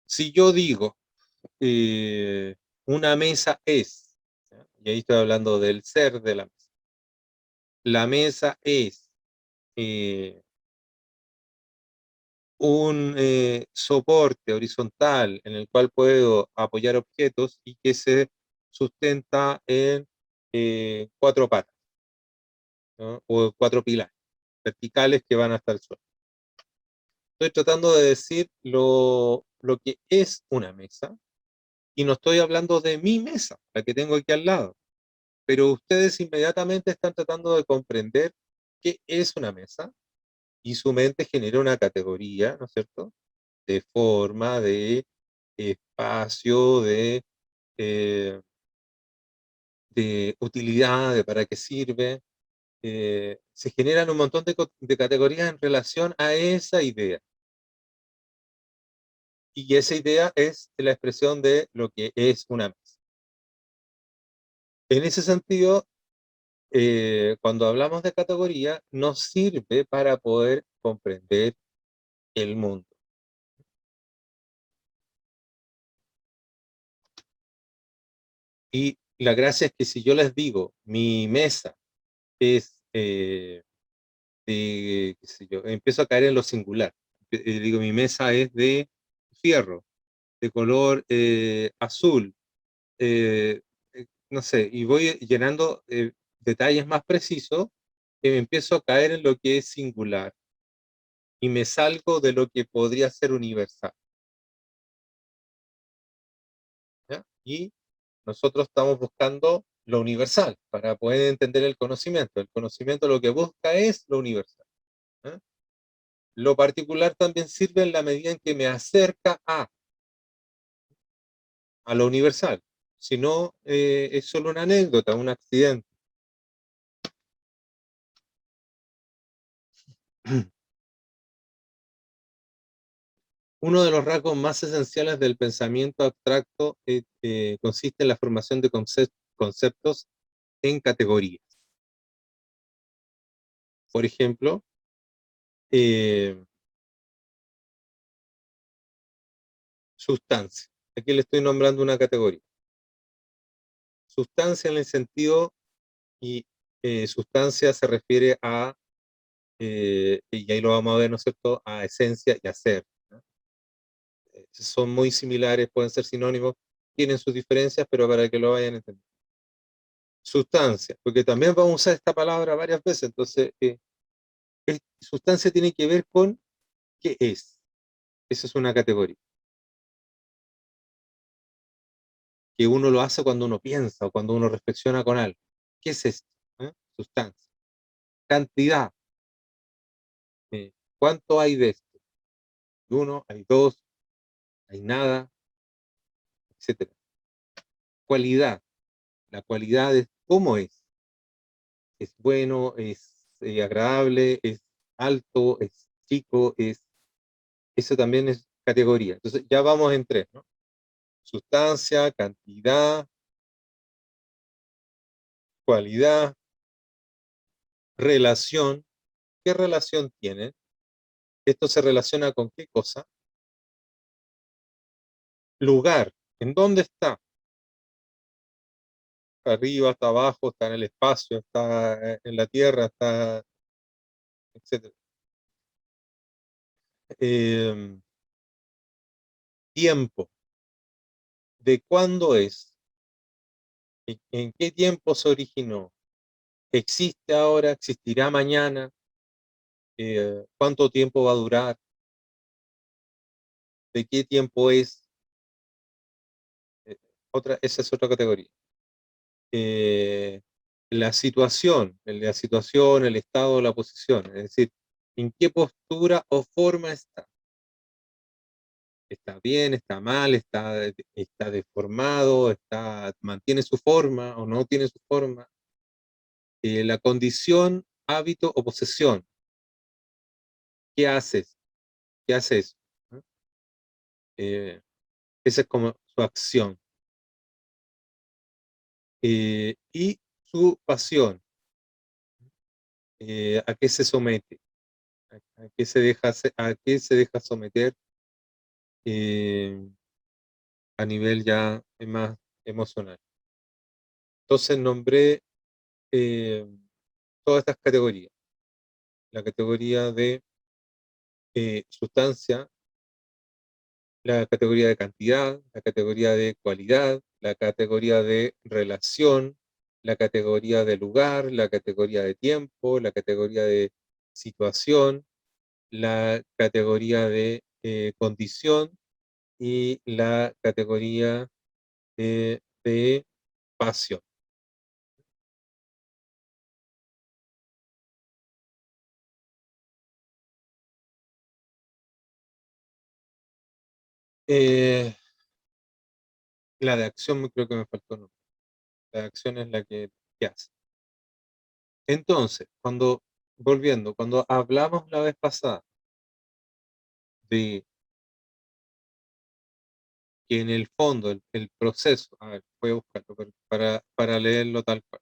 Speaker 2: si yo digo una mesa es, ¿ya? Y ahí estoy hablando del ser de la mesa es eh, un soporte horizontal en el cual puedo apoyar objetos y que se sustenta en cuatro patas, ¿no? O cuatro pilares verticales que van hasta el suelo. Estoy tratando de decir lo que es una mesa y no estoy hablando de mi mesa, la que tengo aquí al lado, pero ustedes inmediatamente están tratando de comprender qué es una mesa y su mente genera una categoría, ¿no es cierto?, de forma, de espacio, eh, de utilidad, de para qué sirve. Se generan un montón de categorías en relación a esa idea. Y esa idea es la expresión de lo que es una mesa. En ese sentido, cuando hablamos de categoría, nos sirve para poder comprender el mundo. Y la gracia es que si yo les digo, mi mesa es qué sé yo, empiezo a caer en lo singular. Digo, mi mesa es de fierro, de color azul, no sé, y voy llenando detalles más precisos, empiezo a caer en lo que es singular y me salgo de lo que podría ser universal. ¿Ya? Y nosotros estamos buscando lo universal para poder entender el conocimiento. El conocimiento lo que busca es lo universal. ¿Ya? Lo particular también sirve en la medida en que me acerca a lo universal. Si no, es solo una anécdota, un accidente. Uno de los rasgos más esenciales del pensamiento abstracto consiste en la formación de conceptos en categorías. Por ejemplo, eh, sustancia. Aquí le estoy nombrando una categoría. Sustancia en el sentido, y sustancia se refiere a, y ahí lo vamos a ver, ¿no es cierto?, a esencia y a ser. ¿No? Son muy similares, pueden ser sinónimos, tienen sus diferencias, pero para que lo vayan entendiendo. Sustancia, porque también vamos a usar esta palabra varias veces, entonces, sustancia tiene que ver con qué es. Esa es una categoría. que uno lo hace cuando uno piensa o cuando uno reflexiona con algo. ¿Qué es esto? Sustancia. Cantidad. ¿Cuánto hay de esto? Hay uno, hay dos, hay nada, etcétera. Cualidad. La cualidad es cómo es. Es bueno, es agradable, es alto, es chico, eso también es categoría. Entonces ya vamos en tres, ¿no? Sustancia, cantidad, cualidad, relación. ¿Qué relación tiene? ¿Esto se relaciona con qué cosa? Lugar. ¿En dónde está? ¿Está arriba, está abajo, está en el espacio, está en la tierra, está, etcétera? Eh, tiempo. ¿De cuándo es? ¿En qué tiempo se originó? ¿Existe ahora? ¿Existirá mañana? ¿Cuánto tiempo va a durar? ¿De qué tiempo es? Eh, esa es otra categoría. Eh, la situación, el estado, la posición, es decir, en qué postura o forma está. ¿Está bien, está mal, está deformado, mantiene su forma o no tiene su forma? La condición, hábito o posesión. ¿Qué haces? ¿Qué haces? ¿No? Esa es como su acción. Y su pasión. ¿A qué se somete? ¿A qué se deja someter eh, a nivel ya más emocional? Entonces nombré eh, todas estas categorías. La categoría de sustancia, la categoría de cantidad, la categoría de cualidad, la categoría de relación, la categoría de lugar, la categoría de tiempo, la categoría de situación, la categoría de condición y la categoría de pasión. Eh, la de acción creo que me faltó, ¿no? La de acción es la que hace. Entonces, cuando hablamos la vez pasada de que en el fondo el proceso, a ver, voy a buscarlo para leerlo tal cual.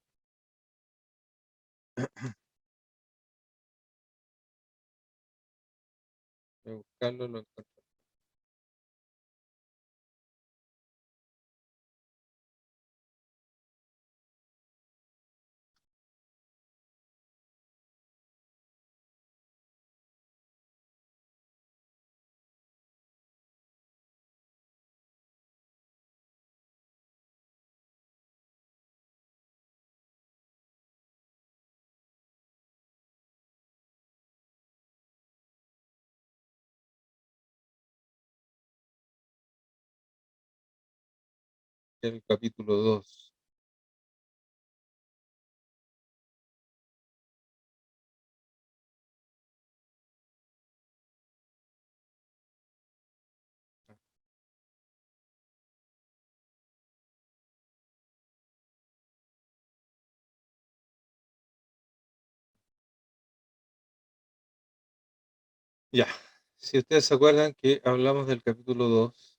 Speaker 2: Voy a buscarlo, lo encuentro. El capítulo 2. Ya, si ustedes se acuerdan que hablamos del capítulo 2,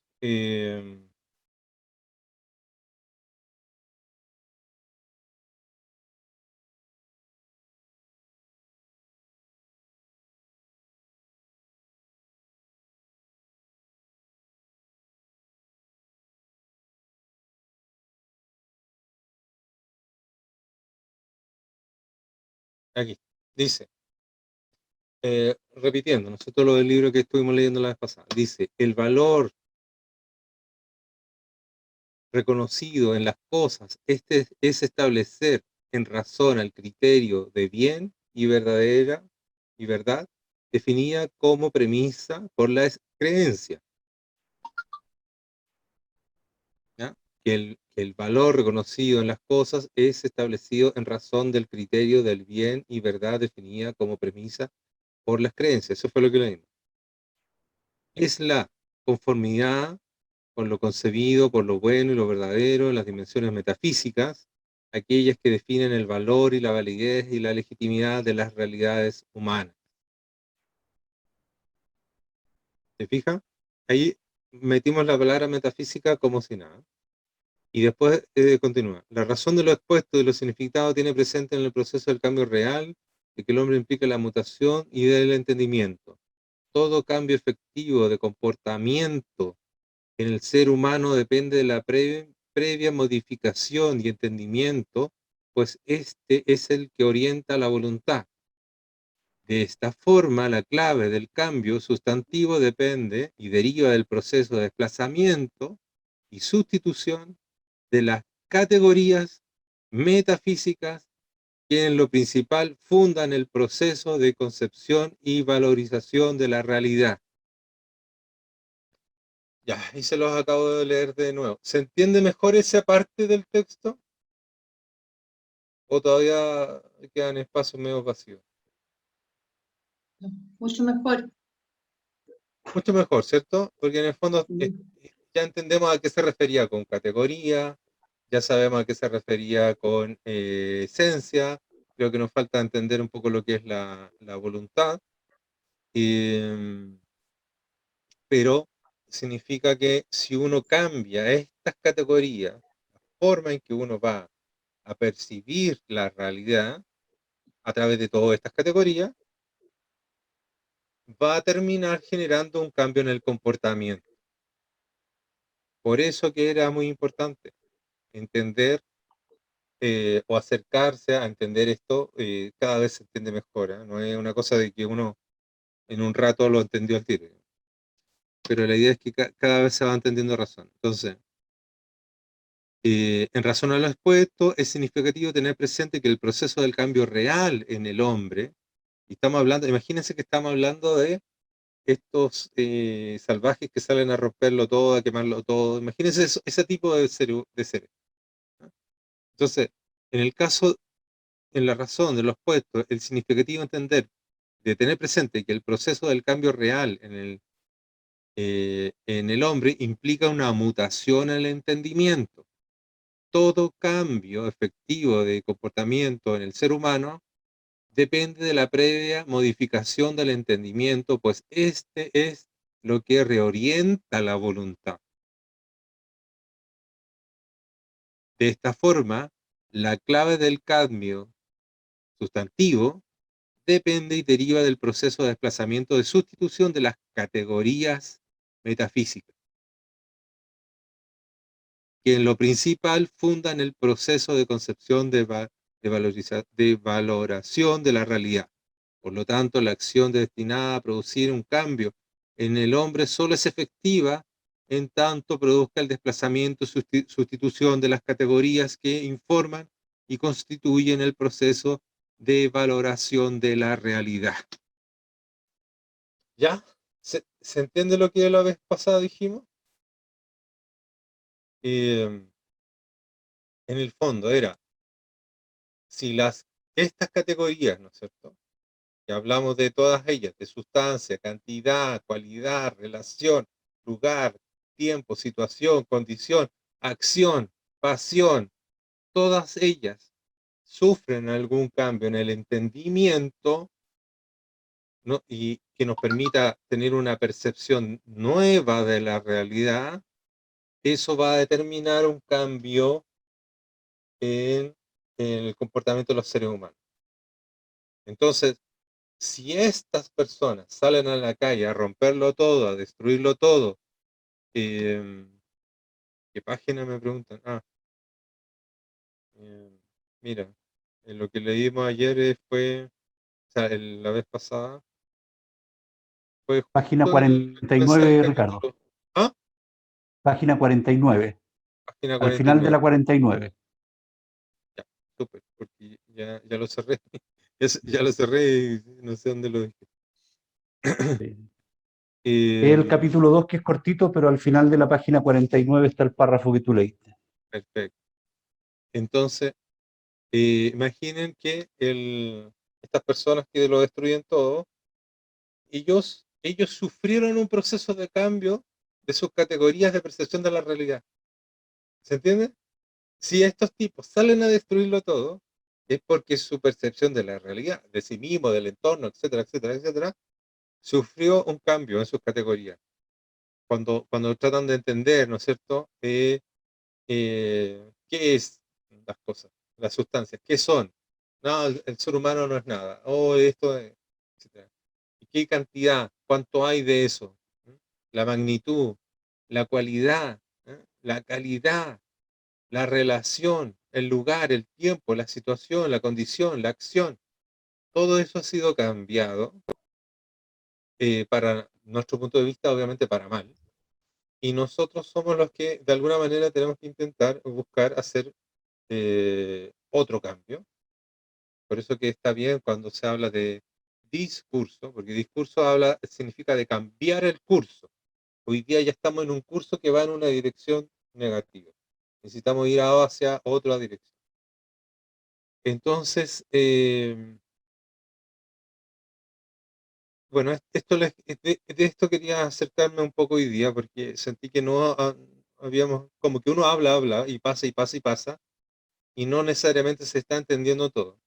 Speaker 2: aquí, dice, repitiendo, nosotros lo del libro que estuvimos leyendo la vez pasada, dice, el valor reconocido en las cosas, este es establecer en razón al criterio de bien y verdadera y verdad, definida como premisa por la creencia, ¿ya? Que el valor reconocido en las cosas es establecido en razón del criterio del bien y verdad definida como premisa por las creencias. Eso fue lo que leímos. Es la conformidad con lo concebido, por lo bueno y lo verdadero en las dimensiones metafísicas, aquellas que definen el valor y la validez y la legitimidad de las realidades humanas. ¿Se fija? Ahí metimos la palabra metafísica como si nada. Y después continúa. La razón de lo expuesto y lo significado tiene presente en el proceso del cambio real, de que el hombre implica la mutación y del entendimiento. Todo cambio efectivo de comportamiento en el ser humano depende de la previa modificación y entendimiento, pues este es el que orienta la voluntad. De esta forma, la clave del cambio sustantivo depende y deriva del proceso de desplazamiento y sustitución de las categorías metafísicas que en lo principal fundan el proceso de concepción y valorización de la realidad. Ya, y se los acabo de leer de nuevo. ¿Se entiende mejor esa parte del texto? ¿O todavía quedan espacios medio vacíos?
Speaker 3: Mucho mejor.
Speaker 2: Mucho mejor, ¿cierto? Porque en el fondo ya entendemos a qué se refería con categoría, ya sabemos a qué se refería con esencia, creo que nos falta entender un poco lo que es la voluntad, pero significa que si uno cambia estas categorías, la forma en que uno va a percibir la realidad a través de todas estas categorías, va a terminar generando un cambio en el comportamiento. Por eso que era muy importante entender o acercarse a entender esto, cada vez se entiende mejor, ¿eh? No es una cosa de que uno en un rato lo entendió al tiro. Pero la idea es que cada vez se va entendiendo razón. Entonces, en razón a lo expuesto, es significativo tener presente que el proceso del cambio real en el hombre, y estamos hablando, imagínense que estamos hablando de estos salvajes que salen a romperlo todo, a quemarlo todo, imagínense ese tipo de seres. ¿No? Entonces, en el caso, en la razón de los puestos, el significativo entender, de tener presente que el proceso del cambio real en el hombre implica una mutación en el entendimiento. Todo cambio efectivo de comportamiento en el ser humano depende de la previa modificación del entendimiento, pues este es lo que reorienta la voluntad. De esta forma, la clave del cambio sustantivo depende y deriva del proceso de desplazamiento de sustitución de las categorías metafísicas, que en lo principal fundan el proceso de concepción de valoración de la realidad. Por lo tanto, la acción destinada a producir un cambio en el hombre solo es efectiva en tanto produzca el desplazamiento y sustitución de las categorías que informan y constituyen el proceso de valoración de la realidad. ¿Ya? ¿Se entiende lo que la vez pasada dijimos? En el fondo era, si estas categorías, ¿no es cierto? Que hablamos de todas ellas, de sustancia, cantidad, cualidad, relación, lugar, tiempo, situación, condición, acción, pasión, todas ellas sufren algún cambio en el entendimiento, ¿no? Y que nos permita tener una percepción nueva de la realidad, eso va a determinar un cambio en el comportamiento de los seres humanos. Entonces, si estas personas salen a la calle a romperlo todo, a destruirlo todo, ¿qué página me preguntan? Mira, en lo que leímos ayer fue, o sea, la vez pasada, fue
Speaker 1: Página
Speaker 2: justo el comienzo del
Speaker 1: 49, Ricardo.
Speaker 2: capítulo. ¿Ah?
Speaker 1: Página 49.
Speaker 2: Página
Speaker 1: Al final de
Speaker 2: 49.
Speaker 1: la 49.
Speaker 2: Ya, súper, porque ya lo cerré. Ya lo cerré y no sé dónde lo dejé.
Speaker 1: Sí. Es el
Speaker 2: Eh,
Speaker 1: capítulo 2 que es cortito, pero al final de la página 49 está el párrafo que tú leíste.
Speaker 2: Perfecto. Entonces, imaginen que estas personas que lo destruyen todo, ellos sufrieron un proceso de cambio de sus categorías de percepción de la realidad. ¿Se entiende? Si estos tipos salen a destruirlo todo, es porque su percepción de la realidad, de sí mismo, del entorno, etcétera, etcétera, etcétera, sufrió un cambio en sus categorías. Cuando tratan de entender, ¿no es cierto?, qué es las cosas, las sustancias, qué son. No, el ser humano no es nada. Oh, esto es, etcétera. ¿Y qué cantidad? ¿Cuánto hay de eso? ¿Mm? La magnitud, la cualidad, la calidad, la relación, el lugar, el tiempo, la situación, la condición, la acción. Todo eso ha sido cambiado para nuestro punto de vista, obviamente para mal. Y nosotros somos los que de alguna manera tenemos que intentar buscar hacer otro cambio. Por eso que está bien cuando se habla de discurso, porque discurso significa de cambiar el curso. Hoy día ya estamos en un curso que va en una dirección negativa. Necesitamos ir hacia otra dirección. Entonces, bueno, de esto quería acercarme un poco hoy día, porque sentí que no habíamos, como que uno habla, y pasa, y pasa, y pasa, y no necesariamente se está entendiendo todo.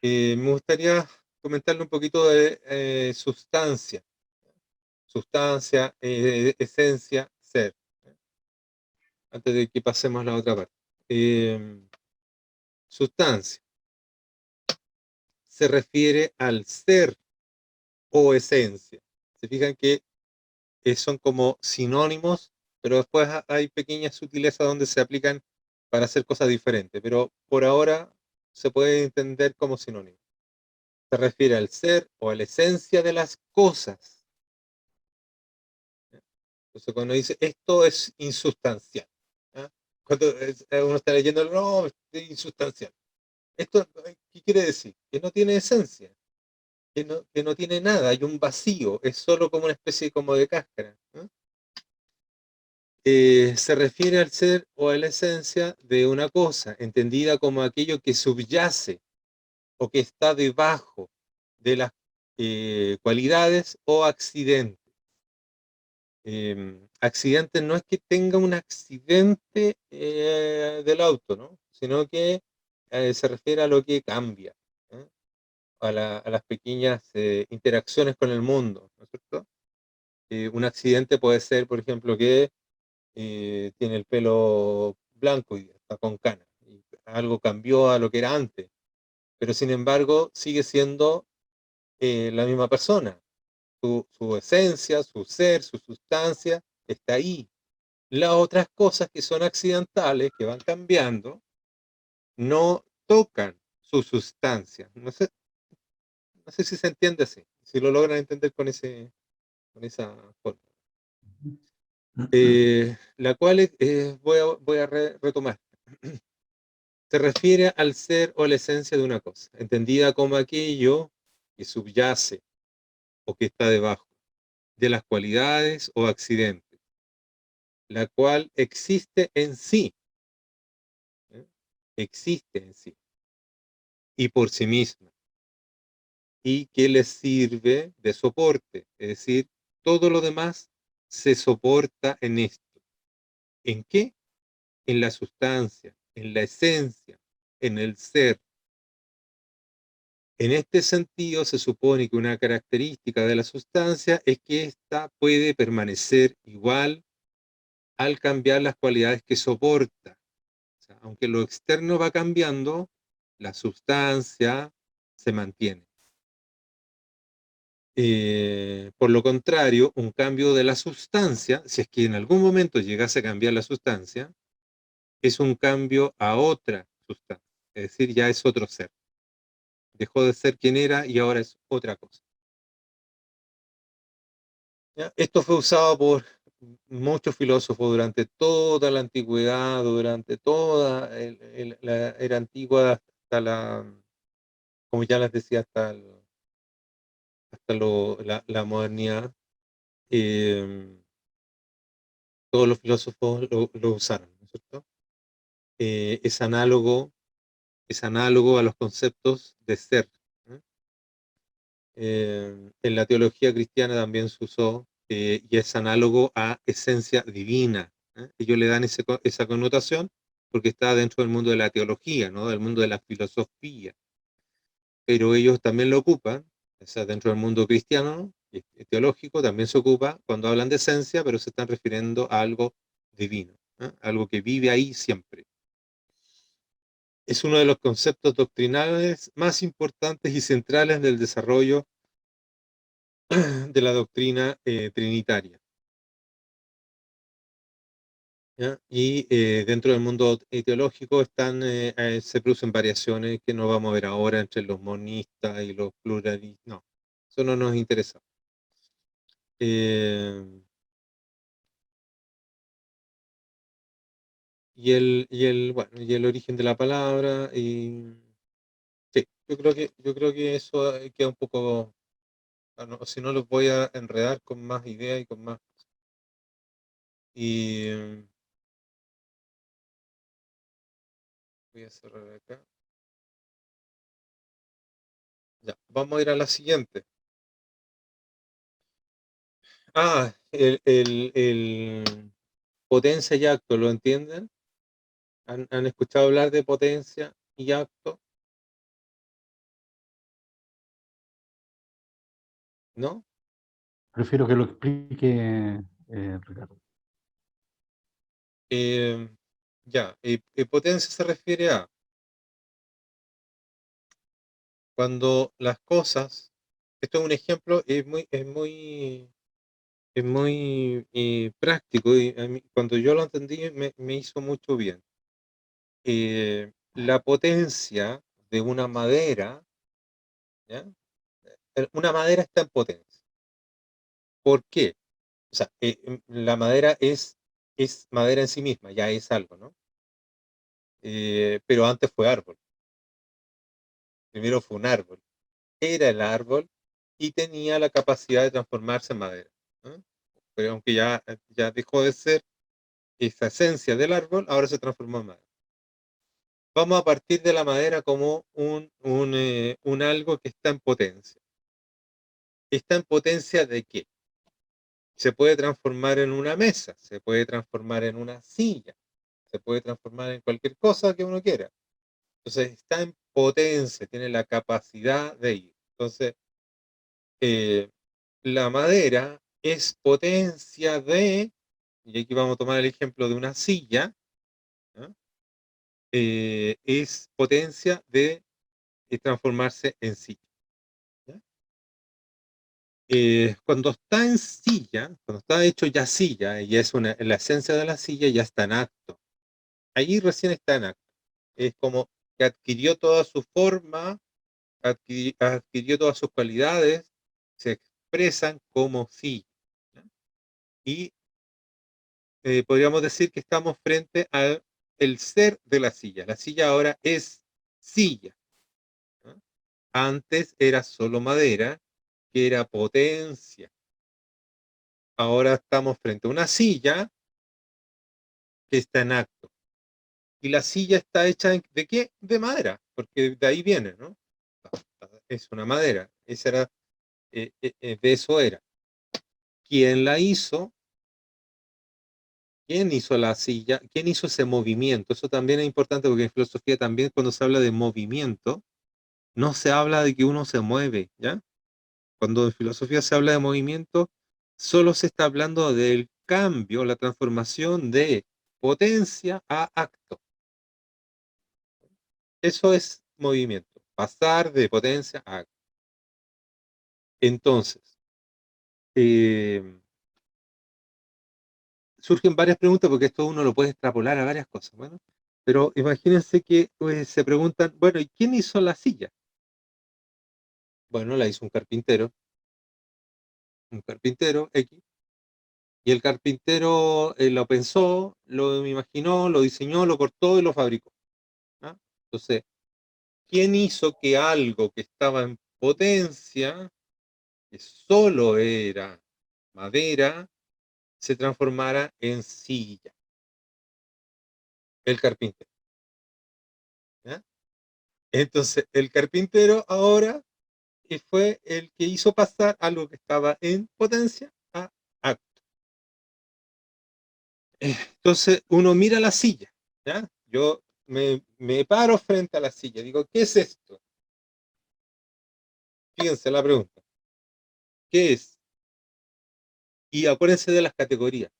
Speaker 2: Me gustaría comentarle un poquito de sustancia, esencia, ser, antes de que pasemos a la otra parte. Sustancia se refiere al ser o esencia. Se fijan que son como sinónimos, pero después hay pequeñas sutilezas donde se aplican para hacer cosas diferentes, pero por ahora se puede entender como sinónimo. Se refiere al ser o a la esencia de las cosas. Entonces, cuando dice esto es insustancial, ¿ah? Cuando uno está leyendo, no, es insustancial. Esto, ¿qué quiere decir? Que no tiene esencia, que no tiene nada, hay un vacío, es solo como una especie como de cáscara, ¿no? Se refiere al ser o a la esencia de una cosa, entendida como aquello que subyace o que está debajo de las cualidades o accidentes. Accidente no es que tenga un accidente del auto, ¿no? Sino que se refiere a lo que cambia, ¿eh? A las pequeñas interacciones con el mundo, ¿no es cierto? Un accidente puede ser, por ejemplo, que tiene el pelo blanco y está con canas. Y algo cambió a lo que era antes, pero sin embargo sigue siendo la misma persona. Su esencia, su ser, su sustancia está ahí. Las otras cosas que son accidentales, que van cambiando, no tocan su sustancia. No sé si se entiende así, si lo logran entender con esa forma. La cual voy a retomar. Se refiere al ser o la esencia de una cosa, entendida como aquello que subyace o que está debajo de las cualidades o accidentes, la cual existe en sí, ¿eh? Existe en sí y por sí misma, y que les sirve de soporte, es decir, todo lo demás se soporta en esto. ¿En qué? En la sustancia, en la esencia, en el ser. En este sentido, se supone que una característica de la sustancia es que ésta puede permanecer igual al cambiar las cualidades que soporta. O sea, aunque lo externo va cambiando, la sustancia se mantiene. Por lo contrario, un cambio de la sustancia, si es que en algún momento llegase a cambiar la sustancia, es un cambio a otra sustancia. Es decir, ya es otro ser. Dejó de ser quien era y ahora es otra cosa. ¿Ya? Esto fue usado por muchos filósofos durante toda la antigüedad, durante toda la era antigua, hasta como ya les decía, hasta la modernidad. Eh, Todos los filósofos lo usaron, ¿no es cierto? es análogo a los conceptos de ser. ¿Eh? En la teología cristiana también se usó y es análogo a esencia divina. ¿Eh? Ellos le dan esa connotación porque está dentro del mundo de la teología, ¿no? Del mundo de la filosofía. Pero ellos también lo ocupan, o sea, dentro del mundo cristiano y teológico también se ocupa cuando hablan de esencia, pero se están refiriendo a algo divino, ¿eh? Algo que vive ahí siempre. Es uno de los conceptos doctrinales más importantes y centrales del desarrollo de la doctrina trinitaria. ¿Ya? Y dentro del mundo teológico se producen variaciones que no vamos a ver ahora entre los monistas y los pluralistas. No, eso no nos interesa. Eh, y el origen de la palabra. Y sí, yo creo que eso queda un poco. Si no, los voy a enredar con más ideas y con más. Y voy a cerrar acá. Ya, vamos a ir a la siguiente. El potencia y acto, ¿lo entienden? ¿Han escuchado hablar de potencia y acto? ¿No?
Speaker 1: Prefiero que lo explique Ricardo.
Speaker 2: Eh, ya, potencia se refiere a cuando las cosas, esto es un ejemplo, es muy práctico y cuando yo lo entendí me hizo mucho bien. La potencia de una madera, ¿ya? Una madera está en potencia. ¿Por qué? O sea, la madera es madera en sí misma, ya es algo, ¿no? Pero antes fue árbol. Primero fue un árbol. Era el árbol y tenía la capacidad de transformarse en madera, ¿no? Pero aunque ya dejó de ser esa esencia del árbol, ahora se transformó en madera. Vamos a partir de la madera como un algo que está en potencia. ¿Está en potencia de qué? Se puede transformar en una mesa, se puede transformar en una silla, se puede transformar en cualquier cosa que uno quiera. Entonces está en potencia, tiene la capacidad de ir. Entonces, eh, la madera es potencia de, y aquí vamos a tomar el ejemplo de una silla, ¿no? Es potencia de transformarse en silla. ¿Ya? Cuando está en silla, cuando está hecho ya silla, y es la esencia de la silla ya está en acto. Allí recién está en acto. Es como que adquirió toda su forma, adquirió todas sus cualidades, se expresan como silla. ¿Ya? Y podríamos decir que estamos frente al el ser de la silla. La silla ahora es silla, ¿no? Antes era solo madera, que era potencia. Ahora estamos frente a una silla que está en acto. Y la silla está hecha ¿de qué? De madera, porque de ahí viene, ¿no? Es una madera. De eso era. ¿Quién la hizo? ¿Quién hizo la silla? ¿Quién hizo ese movimiento? Eso también es importante porque en filosofía también cuando se habla de movimiento, no se habla de que uno se mueve, ¿ya? Cuando en filosofía se habla de movimiento, solo se está hablando del cambio, la transformación de potencia a acto. Eso es movimiento, pasar de potencia a acto. Entonces, eh, surgen varias preguntas porque esto uno lo puede extrapolar a varias cosas. Bueno, pero imagínense que pues, se preguntan, bueno, ¿y quién hizo la silla? Bueno, la hizo un carpintero X, y el carpintero lo pensó, lo imaginó, lo diseñó, lo cortó y lo fabricó. ¿Ah? Entonces, ¿quién hizo que algo que estaba en potencia, que solo era madera, se transformara en silla? El carpintero. Entonces, el carpintero ahora fue el que hizo pasar algo que estaba en potencia a acto. Entonces, uno mira la silla, ¿ya? Yo me paro frente a la silla, digo, ¿qué es esto? Fíjense la pregunta, ¿qué es? Y acuérdense de las categorías.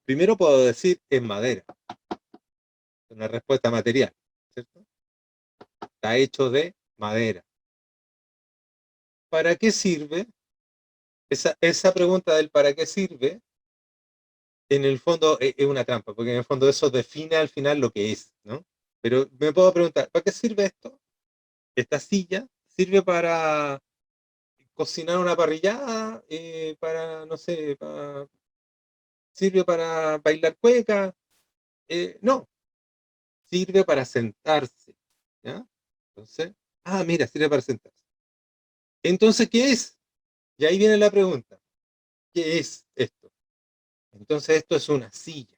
Speaker 2: Primero puedo decir, es madera, una respuesta material, ¿cierto? Está hecho de madera. ¿Para qué sirve? Esa pregunta del para qué sirve, en el fondo es una trampa, porque en el fondo eso define al final lo que es, ¿no? Pero me puedo preguntar, ¿para qué sirve esto? Esta silla sirve para cocinar una parrillada, para, no sé, sirve para bailar cueca. No, sirve para sentarse, ¿ya? Entonces, mira, sirve para sentarse. Entonces, ¿qué es? Y ahí viene la pregunta, ¿qué es esto? Entonces, esto es una silla.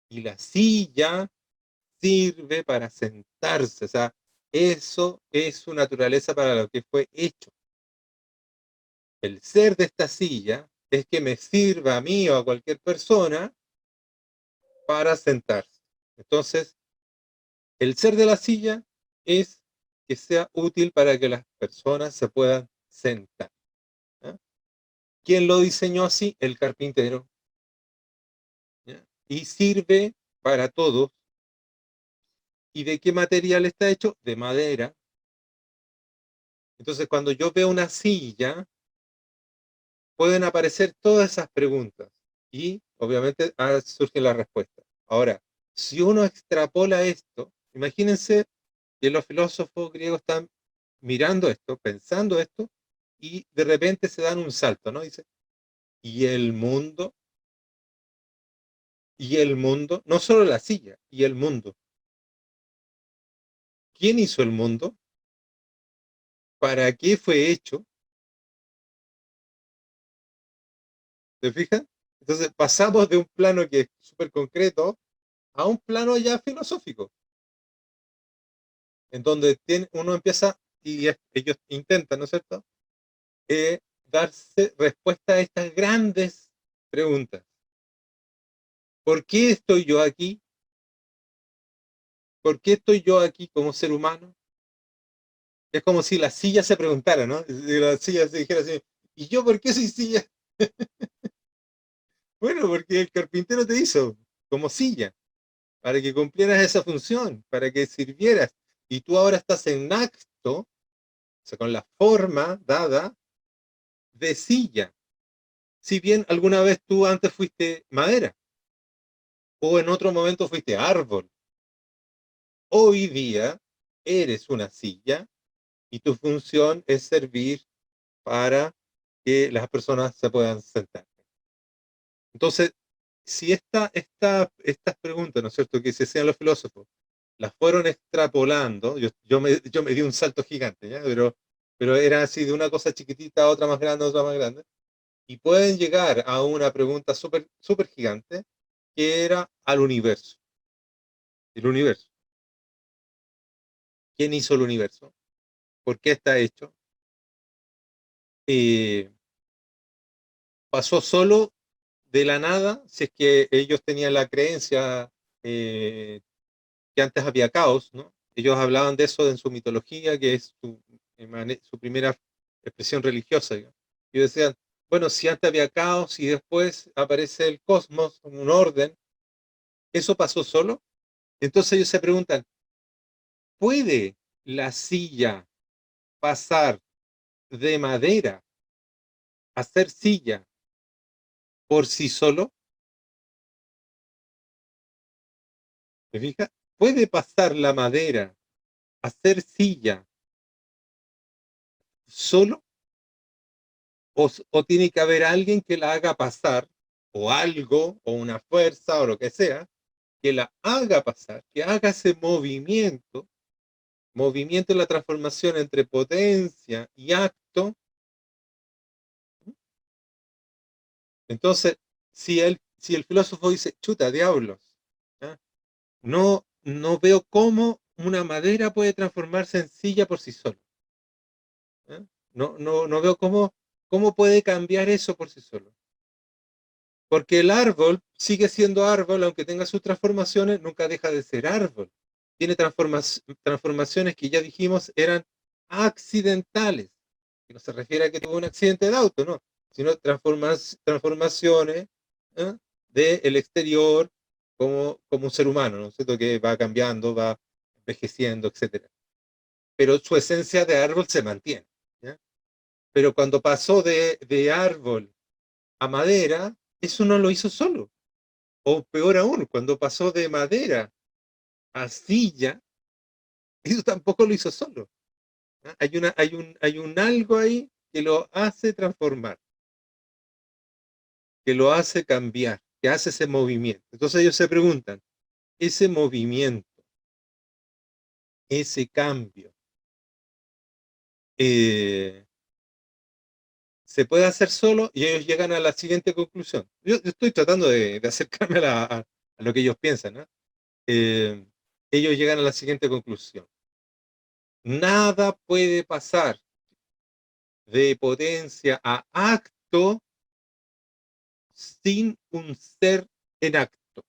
Speaker 2: Y la silla sirve para sentarse, o sea, eso es su naturaleza para lo que fue hecho. El ser de esta silla es que me sirva a mí o a cualquier persona para sentarse. Entonces, el ser de la silla es que sea útil para que las personas se puedan sentar. ¿Ya? ¿Quién lo diseñó así? El carpintero. ¿Ya? Y sirve para todos. ¿Y de qué material está hecho? De madera. Entonces, cuando yo veo una silla, pueden aparecer todas esas preguntas y obviamente surge la respuesta. Ahora, si uno extrapola esto, imagínense que los filósofos griegos están mirando esto, pensando esto, y de repente se dan un salto, ¿no? Dice, ¿y el mundo? ¿Y el mundo? No solo la silla, ¿y el mundo? ¿Quién hizo el mundo? ¿Para qué fue hecho? ¿Se fijan? Entonces pasamos de un plano que es súper concreto a un plano ya filosófico, en donde uno empieza y ellos intentan, ¿no es cierto?, darse respuesta a estas grandes preguntas. ¿Por qué estoy yo aquí? ¿Por qué estoy yo aquí como ser humano? Es como si la silla se preguntara, ¿no? Si la silla se dijera así, ¿y yo por qué soy silla? Bueno, porque el carpintero te hizo como silla, para que cumplieras esa función, para que sirvieras. Y tú ahora estás en acto, o sea, con la forma dada de silla. Si bien alguna vez tú antes fuiste madera, o en otro momento fuiste árbol, hoy día eres una silla y tu función es servir para que las personas se puedan sentar. Entonces, si estas preguntas, ¿no es cierto?, que se hacían los filósofos, las fueron extrapolando, yo me di un salto gigante, ¿ya? Pero era así de una cosa chiquitita a otra más grande, otra más grande, y pueden llegar a una pregunta súper super gigante, que era al universo. El universo. ¿Quién hizo el universo? ¿Por qué está hecho? Eh, ¿Pasó solo de la nada? Si es que ellos tenían la creencia que antes había caos, ¿no? Ellos hablaban de eso en su mitología, que es su primera expresión religiosa, digamos. Y decían, bueno, si antes había caos y después aparece el cosmos, un orden, ¿eso pasó solo? Entonces ellos se preguntan, ¿puede la silla pasar de madera a ser silla por sí solo? ¿Me fijas? ¿Puede pasar la madera a ser silla solo? ¿O tiene que haber alguien que la haga pasar, o algo, o una fuerza, o lo que sea, que la haga pasar, que haga ese movimiento de la transformación entre potencia y acto? Entonces, si el filósofo dice, chuta, diablos, ¿ya? No veo cómo una madera puede transformarse en silla por sí sola. ¿Eh? No veo cómo puede cambiar eso por sí solo. Porque el árbol sigue siendo árbol, aunque tenga sus transformaciones, nunca deja de ser árbol. Tiene transformaciones que ya dijimos eran accidentales. Que no se refiere a que tuvo un accidente de auto, no, sino transformaciones, ¿eh? Del exterior como un ser humano, ¿no es cierto? Que va cambiando, va envejeciendo, etcétera. Pero su esencia de árbol se mantiene. ¿Ya? Pero cuando pasó de árbol a madera, eso no lo hizo solo. O peor aún, cuando pasó de madera a silla, eso tampoco lo hizo solo. ¿Ah? Hay un algo ahí que lo hace transformar, que lo hace cambiar, que hace ese movimiento. Entonces ellos se preguntan, ese movimiento, ese cambio, eh, se puede hacer solo, y ellos llegan a la siguiente conclusión. Yo estoy tratando de acercarme a lo que ellos piensan, ¿no? Eh, Ellos llegan a la siguiente conclusión. Nada puede pasar de potencia a acto sin un ser en acto.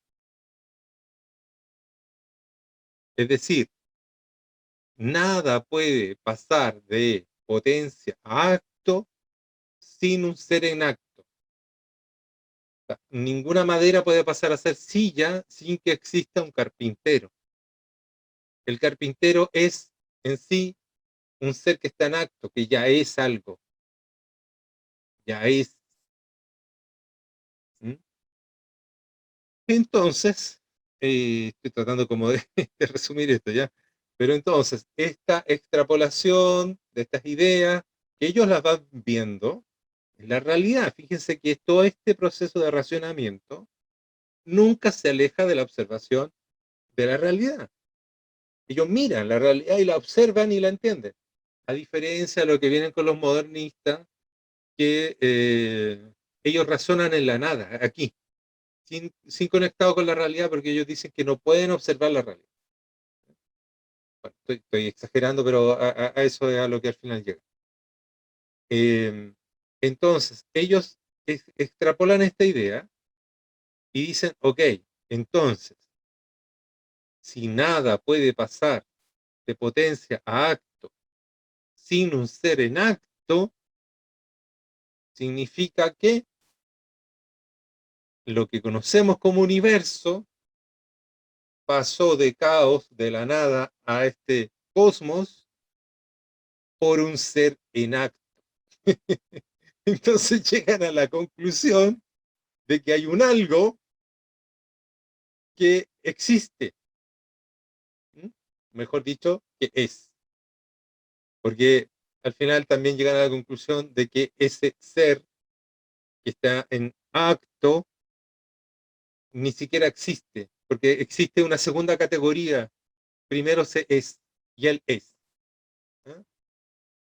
Speaker 2: Es decir, nada puede pasar de potencia a acto sin un ser en acto. O sea, ninguna madera puede pasar a ser silla sin que exista un carpintero. El carpintero es en sí un ser que está en acto, que ya es algo, ya es. ¿Mm? Entonces, estoy tratando como de resumir esto ya, pero entonces, esta extrapolación de estas ideas, que ellos las van viendo, en la realidad, fíjense que todo este proceso de racionamiento nunca se aleja de la observación de la realidad. Ellos miran la realidad y la observan y la entienden. A diferencia de lo que vienen con los modernistas, que ellos razonan en la nada, aquí, sin conectado con la realidad, porque ellos dicen que no pueden observar la realidad. Bueno, estoy exagerando, pero a eso es a lo que al final llega. Eh, entonces, ellos extrapolan esta idea y dicen, ok, entonces, si nada puede pasar de potencia a acto sin un ser en acto, significa que lo que conocemos como universo pasó de caos, de la nada, a este cosmos por un ser en acto. Entonces llegan a la conclusión de que hay un algo que existe, ¿m? Mejor dicho, que es. Porque al final también llegan a la conclusión de que ese ser que está en acto ni siquiera existe, porque existe una segunda categoría. Primero se es y él es. ¿Eh?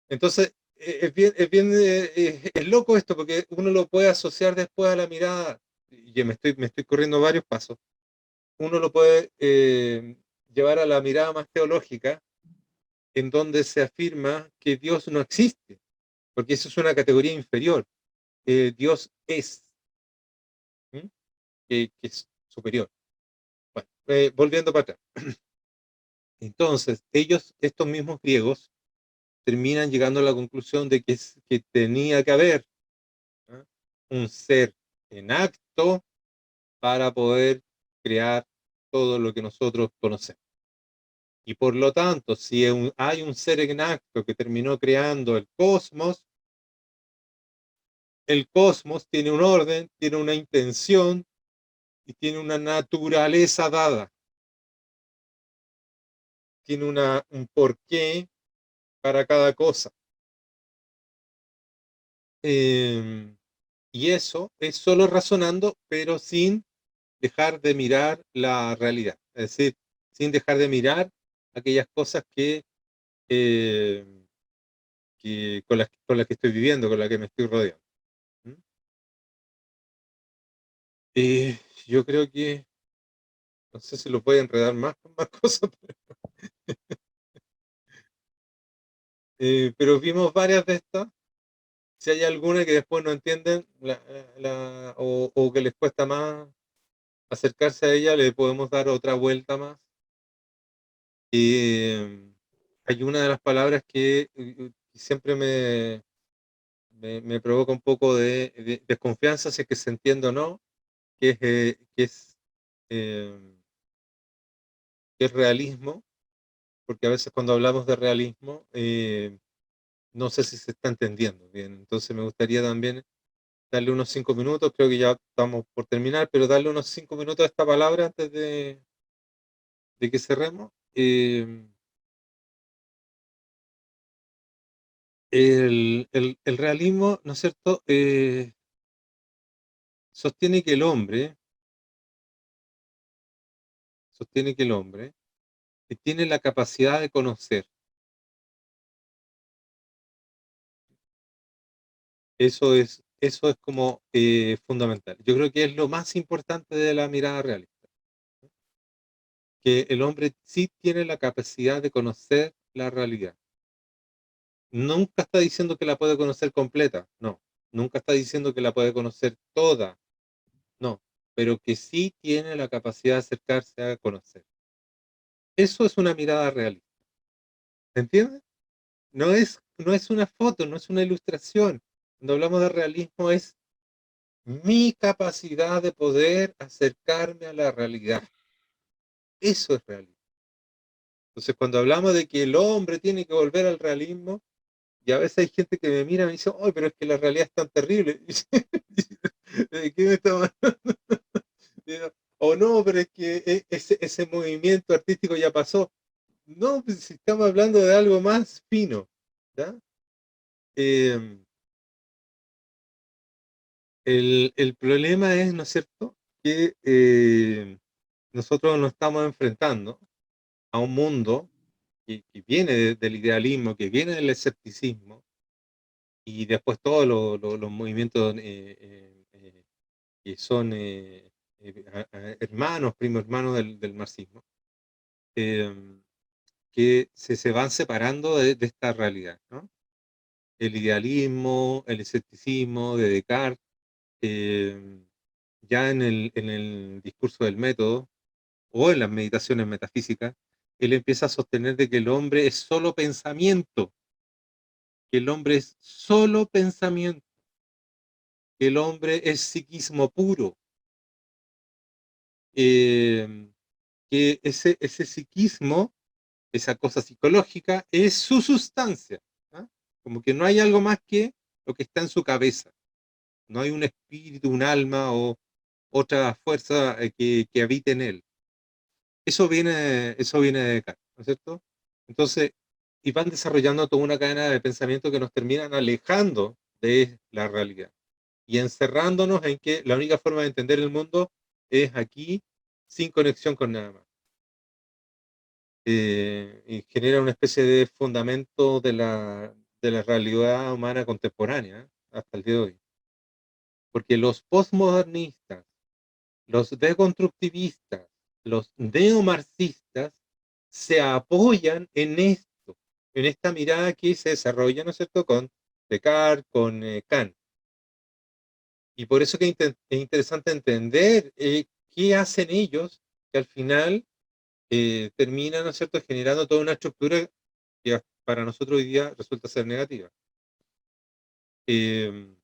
Speaker 2: Entonces, es loco esto, porque uno lo puede asociar después a la mirada, y me estoy corriendo varios pasos, uno lo puede llevar a la mirada más teológica, en donde se afirma que Dios no existe, porque eso es una categoría inferior. Dios es, ¿m? Que es superior. Bueno, volviendo para atrás. Entonces, estos mismos griegos, terminan llegando a la conclusión de que tenía que haber, ¿eh? Un ser en acto para poder crear todo lo que nosotros conocemos. Y por lo tanto, si hay un ser en acto que terminó creando el cosmos tiene un orden, tiene una intención y tiene una naturaleza dada, tiene un porqué para cada cosa. Eh, y eso es solo razonando, pero sin dejar de mirar la realidad. Es decir, sin dejar de mirar aquellas cosas eh, con las que estoy viviendo, con las que me estoy rodeando. ¿Mm? Yo creo que, no sé si lo puede enredar más con más cosas. Pero vimos varias de estas. Si hay alguna que después no entienden o que les cuesta más acercarse a ella, le podemos dar otra vuelta más. Hay una de las palabras que siempre me provoca un poco de desconfianza, si es que se entiende o no, eh, que es realismo, porque a veces cuando hablamos de realismo, no sé si se está entendiendo bien. Entonces me gustaría también darle unos 5 minutos, creo que ya estamos por terminar, pero darle unos 5 minutos a esta palabra antes de que cerremos. El realismo, ¿no es cierto?, sostiene que el hombre, sostiene que el hombre tiene la capacidad de conocer. Eso es como fundamental. Yo creo que es lo más importante de la mirada realista, que el hombre sí tiene la capacidad de conocer la realidad. Nunca está diciendo que la puede conocer completa, no. Nunca está diciendo que la puede conocer toda, no. Pero que sí tiene la capacidad de acercarse a conocer. Eso es una mirada realista. ¿Entiendes? No es una foto, no es una ilustración. Cuando hablamos de realismo es mi capacidad de poder acercarme a la realidad. Eso es realismo. Entonces, cuando hablamos de que el hombre tiene que volver al realismo, y a veces hay gente que me mira y me dice, oh, pero es que la realidad es tan terrible. ¿De qué me está hablando? O no, pero es que ese movimiento artístico ya pasó. No, pues si estamos hablando de algo más fino. ¿Ya? Eh, el problema es, ¿no es cierto?, que nosotros nos estamos enfrentando a un mundo que viene del idealismo, que viene del escepticismo, y después todos los movimientos que son hermanos, primos hermanos del marxismo, eh, que se van separando de esta realidad, ¿no? El idealismo, el escepticismo de Descartes, ya en el discurso del método o en las meditaciones metafísicas, él empieza a sostener de que el hombre es solo pensamiento, que el hombre es solo pensamiento, que el hombre es psiquismo puro, eh, que ese psiquismo, esa cosa psicológica, es su sustancia. ¿Ah? Como que no hay algo más que lo que está en su cabeza. No hay un espíritu, un alma o otra fuerza que habite en él. Eso viene de Descartes, ¿no es cierto? Entonces, y van desarrollando toda una cadena de pensamiento que nos terminan alejando de la realidad y encerrándonos en que la única forma de entender el mundo es aquí, sin conexión con nada más. Y genera una especie de fundamento de la realidad humana contemporánea, hasta el día de hoy. Porque los postmodernistas, los deconstructivistas, los neomarxistas se apoyan en esto, en esta mirada que se desarrolla, ¿no es cierto?, con Descartes, con Kant. Y por eso que es interesante entender qué hacen ellos, que al final terminan, ¿no es cierto?, generando toda una estructura que para nosotros hoy día resulta ser negativa. Eh,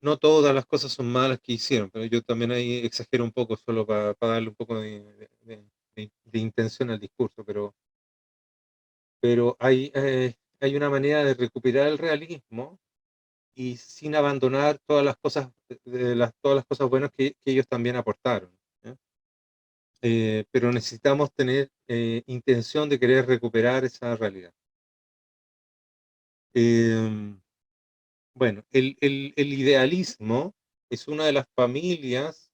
Speaker 2: no todas las cosas son malas que hicieron, pero yo también ahí exagero un poco solo para darle un poco de intención al discurso, pero hay una manera de recuperar el realismo y sin abandonar todas las cosas buenas que ellos también aportaron. ¿Ya? Pero necesitamos tener intención de querer recuperar esa realidad. Eh, bueno, el idealismo es una de las familias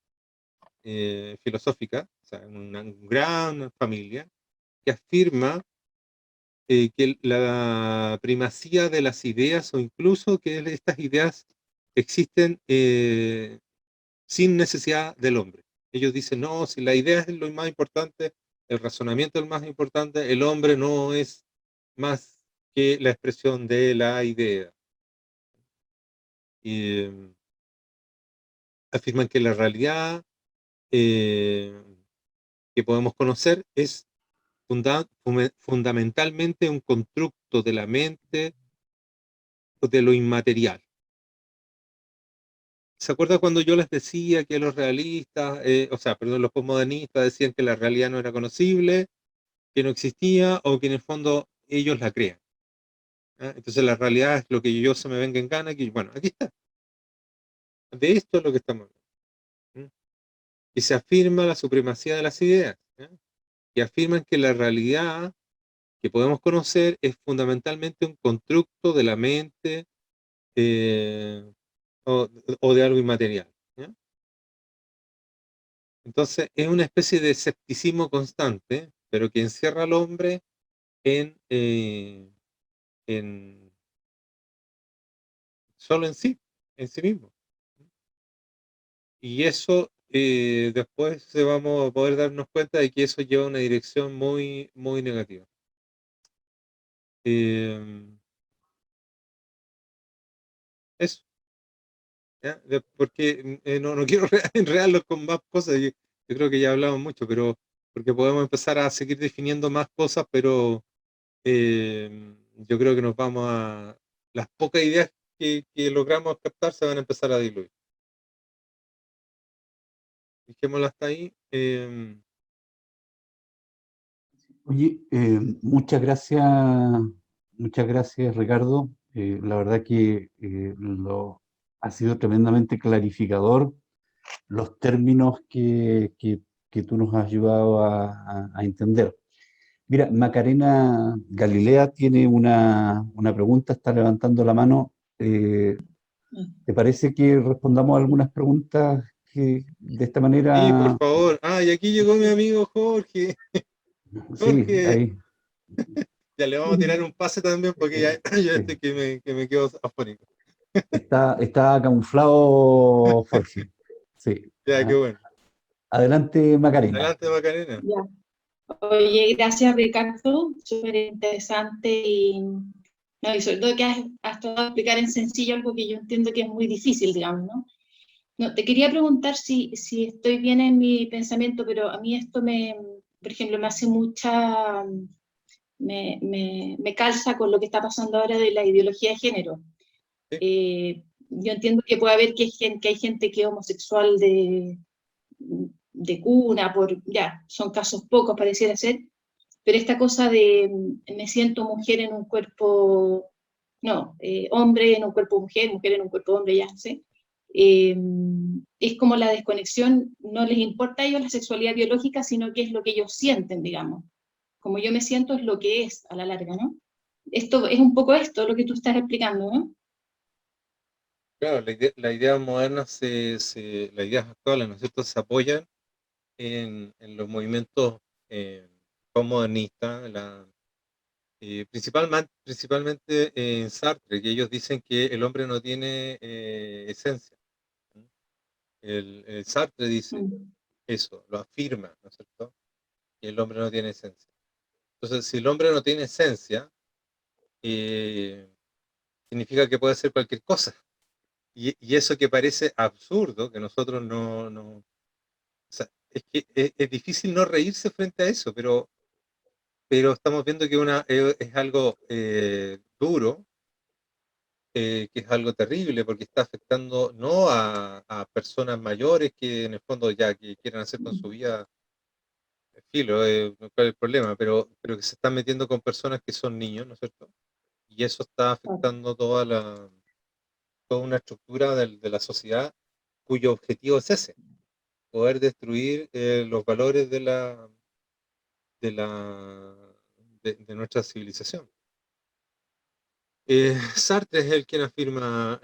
Speaker 2: filosófica, o sea, una gran familia, que afirma que la primacía de las ideas o incluso que estas ideas existen sin necesidad del hombre. Ellos dicen, no, si la idea es lo más importante, el razonamiento es el más importante, el hombre no es más que la expresión de la idea. Y afirman que la realidad eh, que podemos conocer es fundamentalmente un constructo de la mente o de lo inmaterial. ¿Se acuerda cuando yo les decía que los realistas, perdón, los postmodernistas decían que la realidad no era conocible, que no existía o que en el fondo ellos la crean? ¿Ah? Entonces la realidad es lo que yo se me venga en gana, que bueno, aquí está. De esto es lo que estamos hablando. Y se afirma la supremacía de las ideas, ¿eh? Y afirman que la realidad que podemos conocer es fundamentalmente un constructo de la mente eh, o de algo inmaterial, ¿ya? Entonces es una especie de escepticismo constante, pero que encierra al hombre en, eh, en solo en sí mismo. Y eso después se vamos a poder darnos cuenta de que eso lleva a una dirección muy, muy negativa. Eh, eso, ¿ya? Porque no quiero enredarlo con más cosas, yo creo que ya hablamos mucho, pero porque podemos empezar a seguir definiendo más cosas, pero yo creo que nos vamos a... Las pocas ideas que logramos captar se van a empezar a diluir. Dejémoslo hasta ahí.
Speaker 1: Oye, muchas gracias Ricardo. La verdad que ha sido tremendamente clarificador los términos que tú nos has ayudado a entender. Mira, Macarena Galilea tiene una pregunta, está levantando la mano. ¿Te parece que respondamos algunas preguntas que de esta
Speaker 2: Sí, por
Speaker 1: manera?
Speaker 2: favor. Ah, y aquí llegó mi amigo Jorge.
Speaker 1: Sí,
Speaker 2: Jorge,
Speaker 1: ahí.
Speaker 2: ya le vamos a tirar un pase también porque ya, ya
Speaker 1: Sí.
Speaker 2: estoy que me quedo afónico.
Speaker 1: Está camuflado Jorge. Sí.
Speaker 2: Ya, qué
Speaker 1: Ah,
Speaker 2: bueno.
Speaker 1: adelante, Macarena.
Speaker 2: Adelante, Macarena.
Speaker 3: Ya. Oye, gracias Ricardo, súper interesante y sobre todo que has tratado de explicar en sencillo algo que yo entiendo que es muy difícil, digamos, ¿no? No, te quería preguntar si estoy bien en mi pensamiento, pero a mí esto por ejemplo, me hace me calza con lo que está pasando ahora de la ideología de género.
Speaker 2: Sí,
Speaker 3: Yo entiendo que puede haber que hay gente que es homosexual de cuna, ya, son casos pocos, pareciera ser, pero esta cosa de me siento mujer en un cuerpo, no, hombre en un cuerpo mujer, mujer en un cuerpo hombre, ya sé, eh, es como la desconexión, no les importa a ellos la sexualidad biológica, sino que es lo que ellos sienten, digamos. Como yo me siento es lo que es a la larga, ¿no? Esto es un poco esto lo que tú estás explicando, ¿no?
Speaker 2: claro, la idea moderna, las ideas actuales, ¿no es cierto?, se apoyan en los movimientos postmodernistas, principalmente en Sartre, que ellos dicen que el hombre no tiene esencia. El Sartre dice
Speaker 3: Mm.
Speaker 2: eso, lo afirma, ¿no es cierto? Que el hombre no tiene esencia. Entonces, si el hombre no tiene esencia, eh, significa que puede ser cualquier cosa. Y eso que parece absurdo, que nosotros o sea, es que es difícil no reírse frente a eso, pero estamos viendo que es algo duro, que es algo terrible, porque está afectando no a personas mayores que en el fondo ya que quieran hacer con su vida filo, cuál es el problema, pero que se están metiendo con personas que son niños, ¿no es cierto? Y eso está afectando toda una estructura de la sociedad cuyo objetivo es ese, poder destruir los valores de, la, de nuestra civilización. Sartre es el que afirma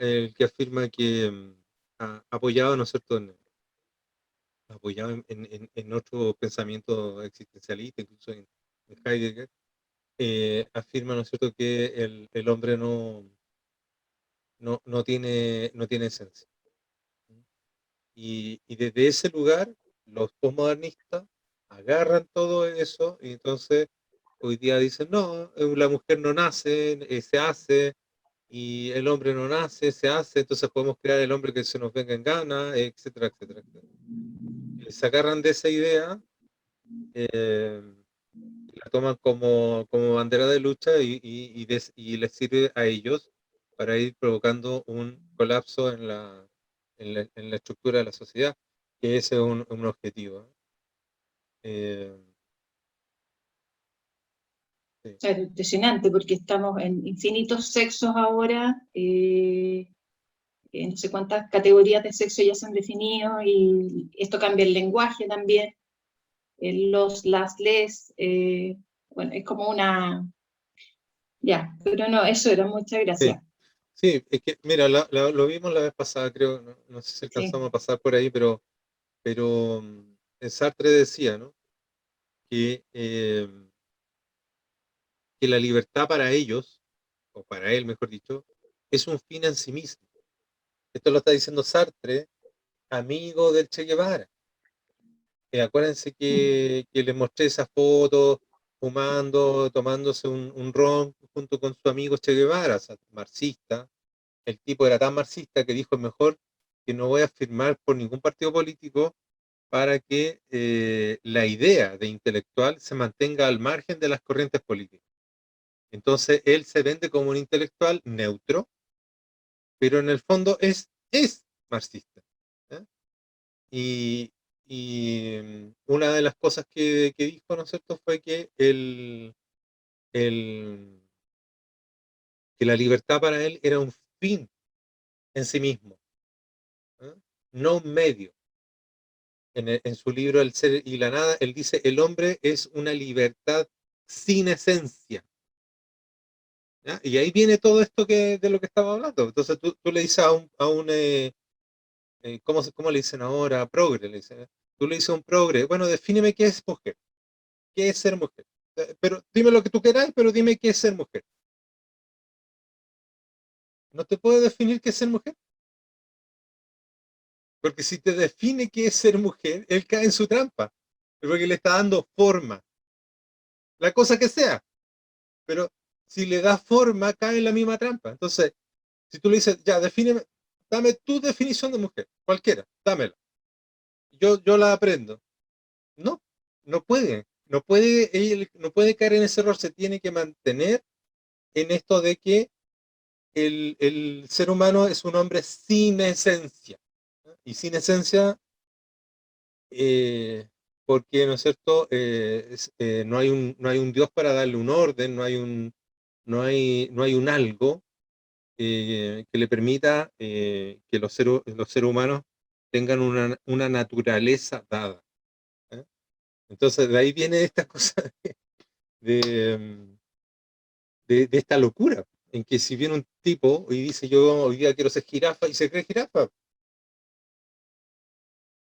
Speaker 2: que ha apoyado, ¿no es cierto?, apoyado en otro pensamiento existencialista, incluso en Heidegger, afirma, ¿no es cierto?, que el hombre no tiene esencia. Y desde ese lugar, los postmodernistas agarran todo eso y entonces hoy día dicen, no, la mujer no nace, se hace, y el hombre no nace, se hace, entonces podemos crear el hombre que se nos venga en gana, etcétera, etcétera, etcétera. Se agarran de esa idea, eh, la toman como bandera de lucha y les sirve a ellos para ir provocando un colapso en la estructura de la sociedad, que ese es un objetivo. Eh, sí.
Speaker 3: Claro, impresionante, porque estamos en infinitos sexos ahora, no sé cuántas categorías de sexo ya se han definido, y esto cambia el lenguaje también, les, bueno, es como una... Ya, pero no, eso era, muchas
Speaker 2: Sí,
Speaker 3: gracias.
Speaker 2: sí, es que, mira, lo vimos la vez pasada, creo, no sé si
Speaker 3: Sí,
Speaker 2: alcanzamos a pasar por ahí, pero Sartre decía, ¿no? Que la libertad para ellos, o para él, mejor dicho, es un fin en sí mismo. Esto lo está diciendo Sartre, amigo del Che Guevara. Acuérdense que les mostré esa foto fumando, tomándose un ron junto con su amigo Che Guevara, o sea, marxista. El tipo era tan marxista que dijo, mejor que no voy a firmar por ningún partido político para que la idea de intelectual se mantenga al margen de las corrientes políticas. Entonces él se vende como un intelectual neutro, pero en el fondo es marxista. ¿Eh? Y una de las cosas que dijo, ¿no es cierto?, fue el, que la libertad para él era un fin en sí mismo, ¿eh? No un medio. En su libro El ser y la nada, él dice, el hombre es una libertad sin esencia. ¿Ya? Y ahí viene todo esto de lo que estaba hablando. Entonces tú le dices ¿cómo le dicen ahora? Progre, le dicen. Tú le dices a un progre, bueno, defíneme qué es mujer, qué es ser mujer. Pero dime lo que tú queráis, pero dime qué es ser mujer. No te puedo definir qué es ser mujer. Porque si te define qué es ser mujer, él cae en su trampa. Porque le está dando forma. La cosa que sea. Pero si le da forma, cae en la misma trampa. Entonces, si tú le dices, ya, defíneme, dame tu definición de mujer, cualquiera, dámela. Yo la aprendo. No, no puede caer en ese error, se tiene que mantener en esto de que el ser humano es un hombre sin esencia, ¿no? Y sin esencia, eh, porque, ¿no es cierto?, no hay un Dios para darle un orden, no hay un algo que le permita que los seres humanos tengan una naturaleza dada. ¿Eh? Entonces, de ahí viene esta cosa de, de esta locura, en que si viene un tipo y dice yo hoy día quiero ser jirafa y se cree jirafa,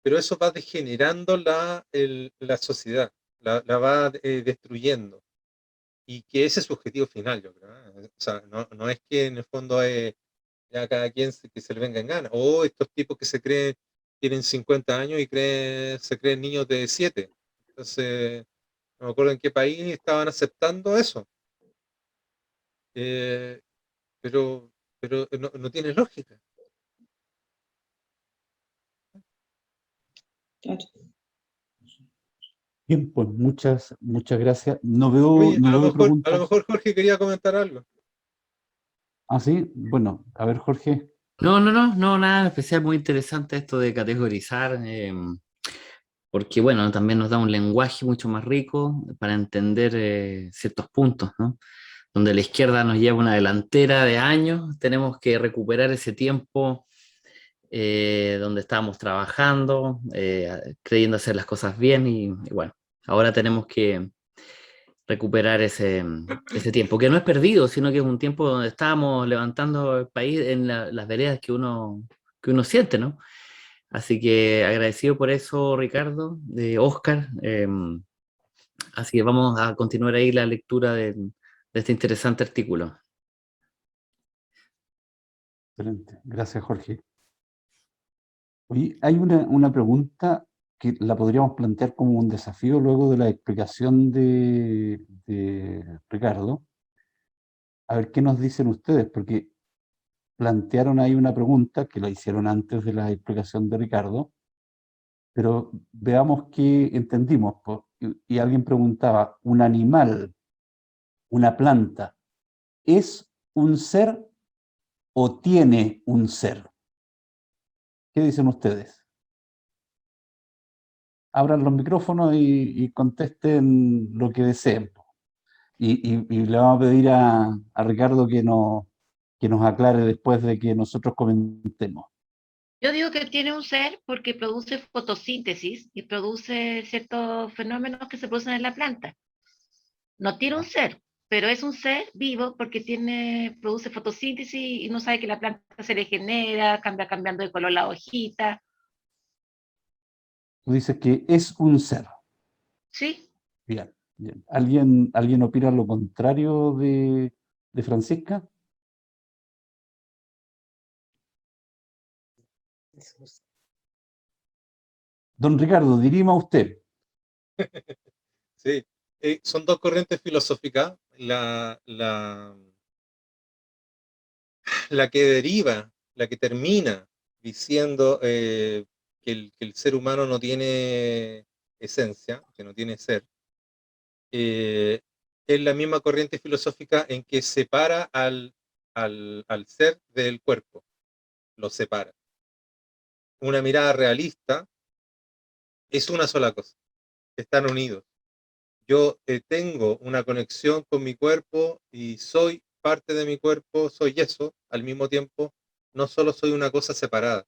Speaker 2: pero eso va degenerando la sociedad, la va destruyendo. Y que ese es su objetivo final, yo creo. ¿Eh? O sea, no es que en el fondo ya cada quien que se le venga en gana. O estos tipos que se creen, tienen 50 años y se creen niños de 7. Entonces, no me acuerdo en qué país estaban aceptando eso. Eh, pero no tiene lógica.
Speaker 3: claro.
Speaker 1: Bien, pues muchas gracias. No veo,
Speaker 2: Oye,
Speaker 1: no veo
Speaker 2: a lo
Speaker 1: preguntas.
Speaker 2: mejor Jorge quería comentar algo.
Speaker 1: Ah, sí, bueno, a ver, Jorge.
Speaker 4: No, nada especial, muy interesante esto de categorizar, porque bueno, también nos da un lenguaje mucho más rico para entender ciertos puntos, ¿no? Donde la izquierda nos lleva una delantera de años, tenemos que recuperar ese tiempo donde estábamos trabajando, creyendo hacer las cosas bien y bueno, ahora tenemos que recuperar ese tiempo, que no es perdido, sino que es un tiempo donde estábamos levantando el país en las veredas que uno siente, ¿no? Así que agradecido por eso, Ricardo, de Oscar. Así que vamos a continuar ahí la lectura de este interesante artículo.
Speaker 1: Excelente. Gracias, Jorge. Oye, hay una pregunta que la podríamos plantear como un desafío luego de la explicación de Ricardo. A ver qué nos dicen ustedes, porque plantearon ahí una pregunta que la hicieron antes de la explicación de Ricardo, pero veamos qué entendimos. Y alguien preguntaba, ¿un animal, una planta, es un ser o tiene un ser? ¿Qué dicen ustedes? Abran los micrófonos y contesten lo que deseen. Y le vamos a pedir a Ricardo que nos aclare después de que nosotros comentemos.
Speaker 5: Yo digo que tiene un ser porque produce fotosíntesis y produce ciertos fenómenos que se producen en la planta. No tiene un ser, pero es un ser vivo porque produce fotosíntesis y no sabe que la planta se regenera, cambiando de color la hojita.
Speaker 1: Tú dices que es un ser.
Speaker 5: ¿Sí?
Speaker 1: Bien, bien. ¿Alguien opina lo contrario de Francisca? Don Ricardo, dirima usted.
Speaker 2: Sí, son dos corrientes filosóficas. La que deriva, la que termina diciendo que el ser humano no tiene esencia, que no tiene ser, eh, es la misma corriente filosófica en que separa al ser del cuerpo, lo separa. Una mirada realista es una sola cosa, están unidos. Yo tengo una conexión con mi cuerpo y soy parte de mi cuerpo, soy eso al mismo tiempo, no solo soy una cosa separada,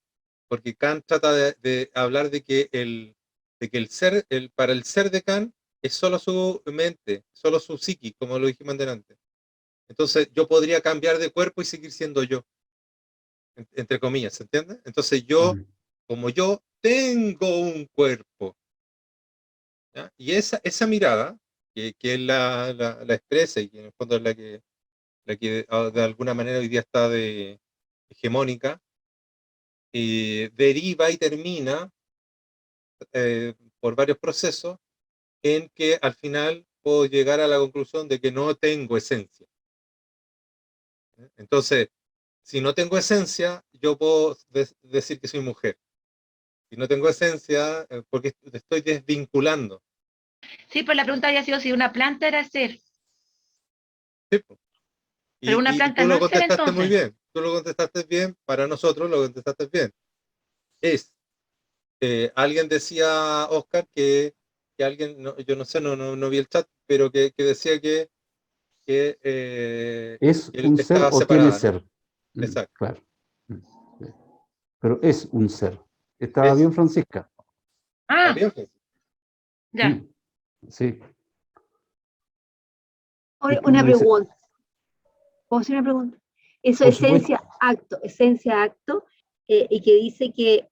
Speaker 2: porque Kant trata de hablar de que el ser, para el ser de Kant es solo su mente, solo su psiqui, como lo dijimos antes. Entonces yo podría cambiar de cuerpo y seguir siendo yo, entre comillas, ¿se entiende? Entonces yo, como yo, tengo un cuerpo, ¿ya? Y esa mirada, que él la expresa y que en el fondo es la que de alguna manera hoy día está hegemónica, deriva y termina por varios procesos en que al final puedo llegar a la conclusión de que no tengo esencia. Entonces, si no tengo esencia, yo puedo decir que soy mujer. Si no tengo esencia, porque estoy desvinculando.
Speaker 5: Sí, pues la pregunta había sido si una planta era ser,
Speaker 2: ¿Sí?
Speaker 5: pero una
Speaker 2: Y
Speaker 5: planta
Speaker 2: tú
Speaker 5: no
Speaker 2: lo
Speaker 5: es ser
Speaker 2: contestaste muy
Speaker 5: entonces.
Speaker 2: bien. Tú lo contestaste bien. Para nosotros lo contestaste bien. Alguien decía, Oscar, que alguien, yo no sé, no vi el chat, pero que decía
Speaker 1: ¿Es
Speaker 2: que él
Speaker 1: un ser
Speaker 2: estaba
Speaker 1: o tiene
Speaker 2: separada, ¿no?
Speaker 1: ser?
Speaker 2: Exacto.
Speaker 1: Claro. Sí. Pero es un ser. ¿Estaba
Speaker 2: Es,
Speaker 1: bien, Francisca?
Speaker 2: está
Speaker 5: Ah,
Speaker 2: bien, pues.
Speaker 5: ya.
Speaker 1: Sí.
Speaker 6: Ahora,
Speaker 1: ¿Qué
Speaker 6: una
Speaker 1: nos dice?
Speaker 6: pregunta. ¿Puedo hacer una pregunta? Eso,
Speaker 1: Por supuesto.
Speaker 6: esencia, acto, y que dice que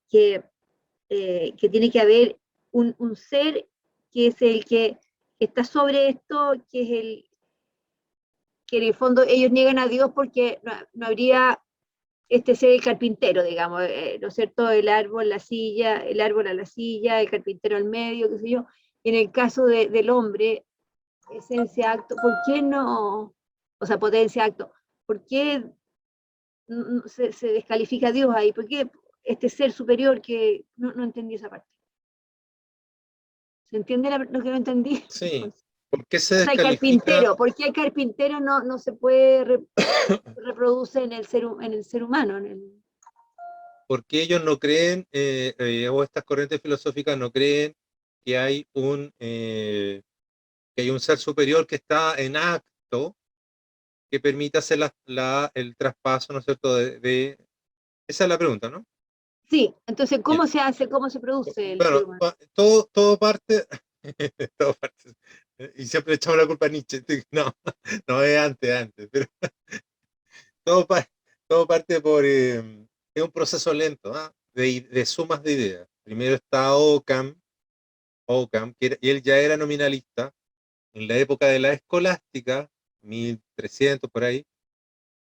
Speaker 6: tiene que haber un ser que es el que está sobre esto, que es que en el fondo ellos niegan a Dios porque no habría este ser el carpintero, digamos, ¿no es cierto? El árbol, la silla, el árbol a la silla, el carpintero al medio, qué sé yo. Y en el caso del hombre, esencia, acto, ¿por qué no? O sea, potencia, acto, ¿por qué se descalifica a Dios ahí? ¿Por qué este ser superior que no entendí esa parte? ¿Se entiende lo que no entendí?
Speaker 2: Sí. ¿Por qué se
Speaker 6: O sea, el
Speaker 2: descalifica?
Speaker 6: carpintero, ¿por qué el carpintero no se puede reproduce en en el ser humano?
Speaker 2: Porque ellos no creen, o estas corrientes filosóficas no creen que que hay un ser superior que está en acto que permita hacer el traspaso, ¿no es cierto? Esa es la pregunta, ¿no?
Speaker 6: Sí, entonces,
Speaker 2: Bien.
Speaker 6: ¿cómo se hace, cómo se produce el ser
Speaker 2: Bueno,
Speaker 6: humano?
Speaker 2: todo parte, todo parte, y siempre echamos la culpa a Nietzsche. No, no es antes, pero todo, todo parte es un proceso lento, ¿ah? De sumas de ideas. Primero está Occam, y él ya era nominalista en la época de la escolástica, 1300 por ahí.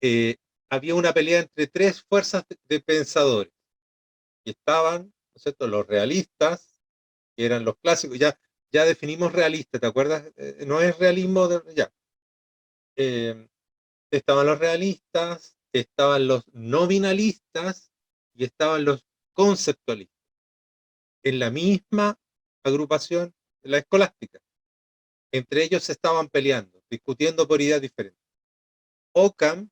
Speaker 2: eh, Había una pelea entre tres fuerzas de pensadores, y estaban, ¿no es cierto?, los realistas, que eran los clásicos. Ya definimos realista, ¿te acuerdas? No es realismo, ya. Estaban los realistas, estaban los nominalistas y estaban los conceptualistas. En la misma agrupación, la escolástica. Entre ellos se estaban peleando, discutiendo por ideas diferentes. Occam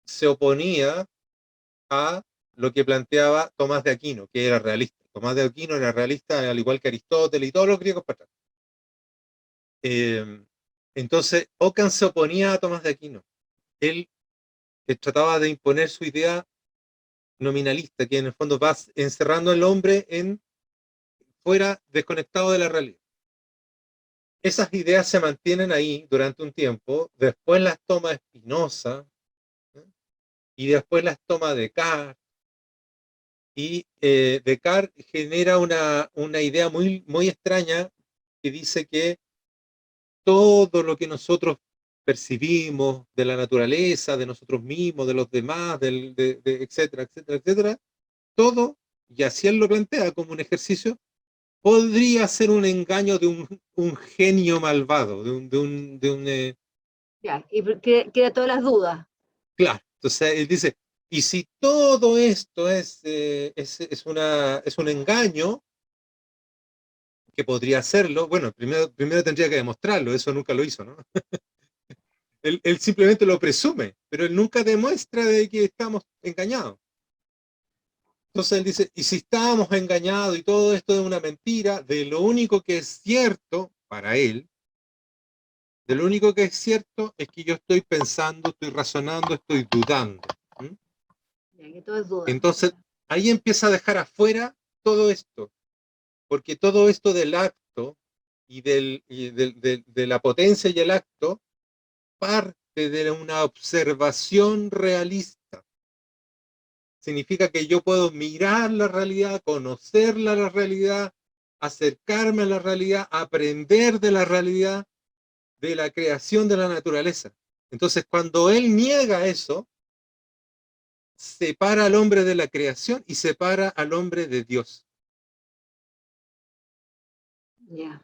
Speaker 2: se oponía a lo que planteaba Tomás de Aquino, que era realista. Tomás de Aquino era realista, al igual que Aristóteles y todos los griegos para atrás. Entonces, Occam se oponía a Tomás de Aquino. Él trataba de imponer su idea nominalista, que en el fondo va encerrando al hombre en fuera, desconectado de la realidad. Esas ideas se mantienen ahí durante un tiempo, después las toma Spinoza, ¿no? Y después las toma Descartes, y Descartes genera una idea muy, muy extraña que dice que todo lo que nosotros percibimos de la naturaleza, de nosotros mismos, de los demás, etcétera, etcétera, etcétera, todo, y así él lo plantea como un ejercicio, podría ser un engaño de un genio malvado,
Speaker 6: Ya, y queda todas las dudas.
Speaker 2: claro. Entonces él dice, y si todo esto es un engaño, que podría hacerlo, bueno, primero tendría que demostrarlo, eso nunca lo hizo, ¿no? Él simplemente lo presume, pero él nunca demuestra de que estamos engañados. Entonces él dice, y si estábamos engañados y todo esto es una mentira, de lo único que es cierto para él, de lo único que es cierto es que yo estoy pensando, estoy razonando, estoy dudando. ¿Mm?
Speaker 6: Ya, que todo es duda.
Speaker 2: Entonces ahí empieza a dejar afuera todo esto, porque todo esto del acto y de la potencia y el acto parte de una observación realista. Significa que yo puedo mirar la realidad, conocerla la realidad, acercarme a la realidad, aprender de la realidad, de la creación de la naturaleza. Entonces, cuando él niega eso, separa al hombre de la creación y separa al hombre de Dios.
Speaker 6: Ya.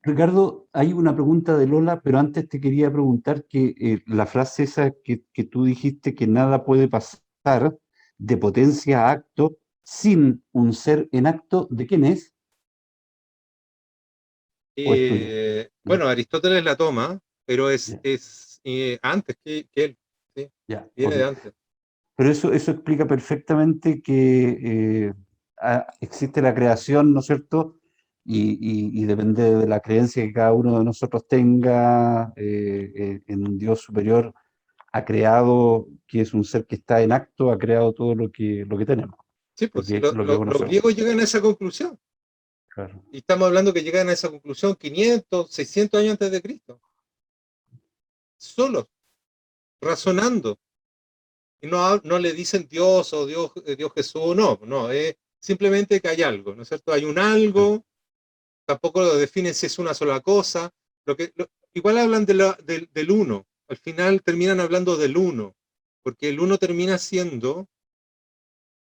Speaker 1: Ricardo, hay una pregunta de Lola, pero antes te quería preguntar que la frase esa que tú dijiste, que nada puede pasar de potencia a acto sin un ser en acto, ¿de quién es? ¿O es tuya?
Speaker 2: Bueno, Aristóteles la toma, pero es
Speaker 1: Ya,
Speaker 2: antes que él. ¿Sí?
Speaker 1: ya,
Speaker 2: Viene
Speaker 1: ok.
Speaker 2: de antes.
Speaker 1: Pero eso explica perfectamente que existe la creación, ¿no es cierto? Y depende de la creencia que cada uno de nosotros tenga en un Dios superior, ha creado, que es un ser que está en acto, ha creado todo lo que tenemos,
Speaker 2: Sí, pues
Speaker 1: lo que
Speaker 2: los
Speaker 1: conocemos.
Speaker 2: griegos llegan a esa conclusión.
Speaker 1: Claro.
Speaker 2: Y estamos hablando que llegan a esa conclusión 500, 600 años antes de Cristo. Solos, razonando. Y no le dicen Dios o Dios Jesús, no, es simplemente que hay algo, ¿no es cierto? Hay un algo, tampoco lo definen si es una sola cosa. Igual hablan del uno, al final terminan hablando del uno, porque el uno termina siendo,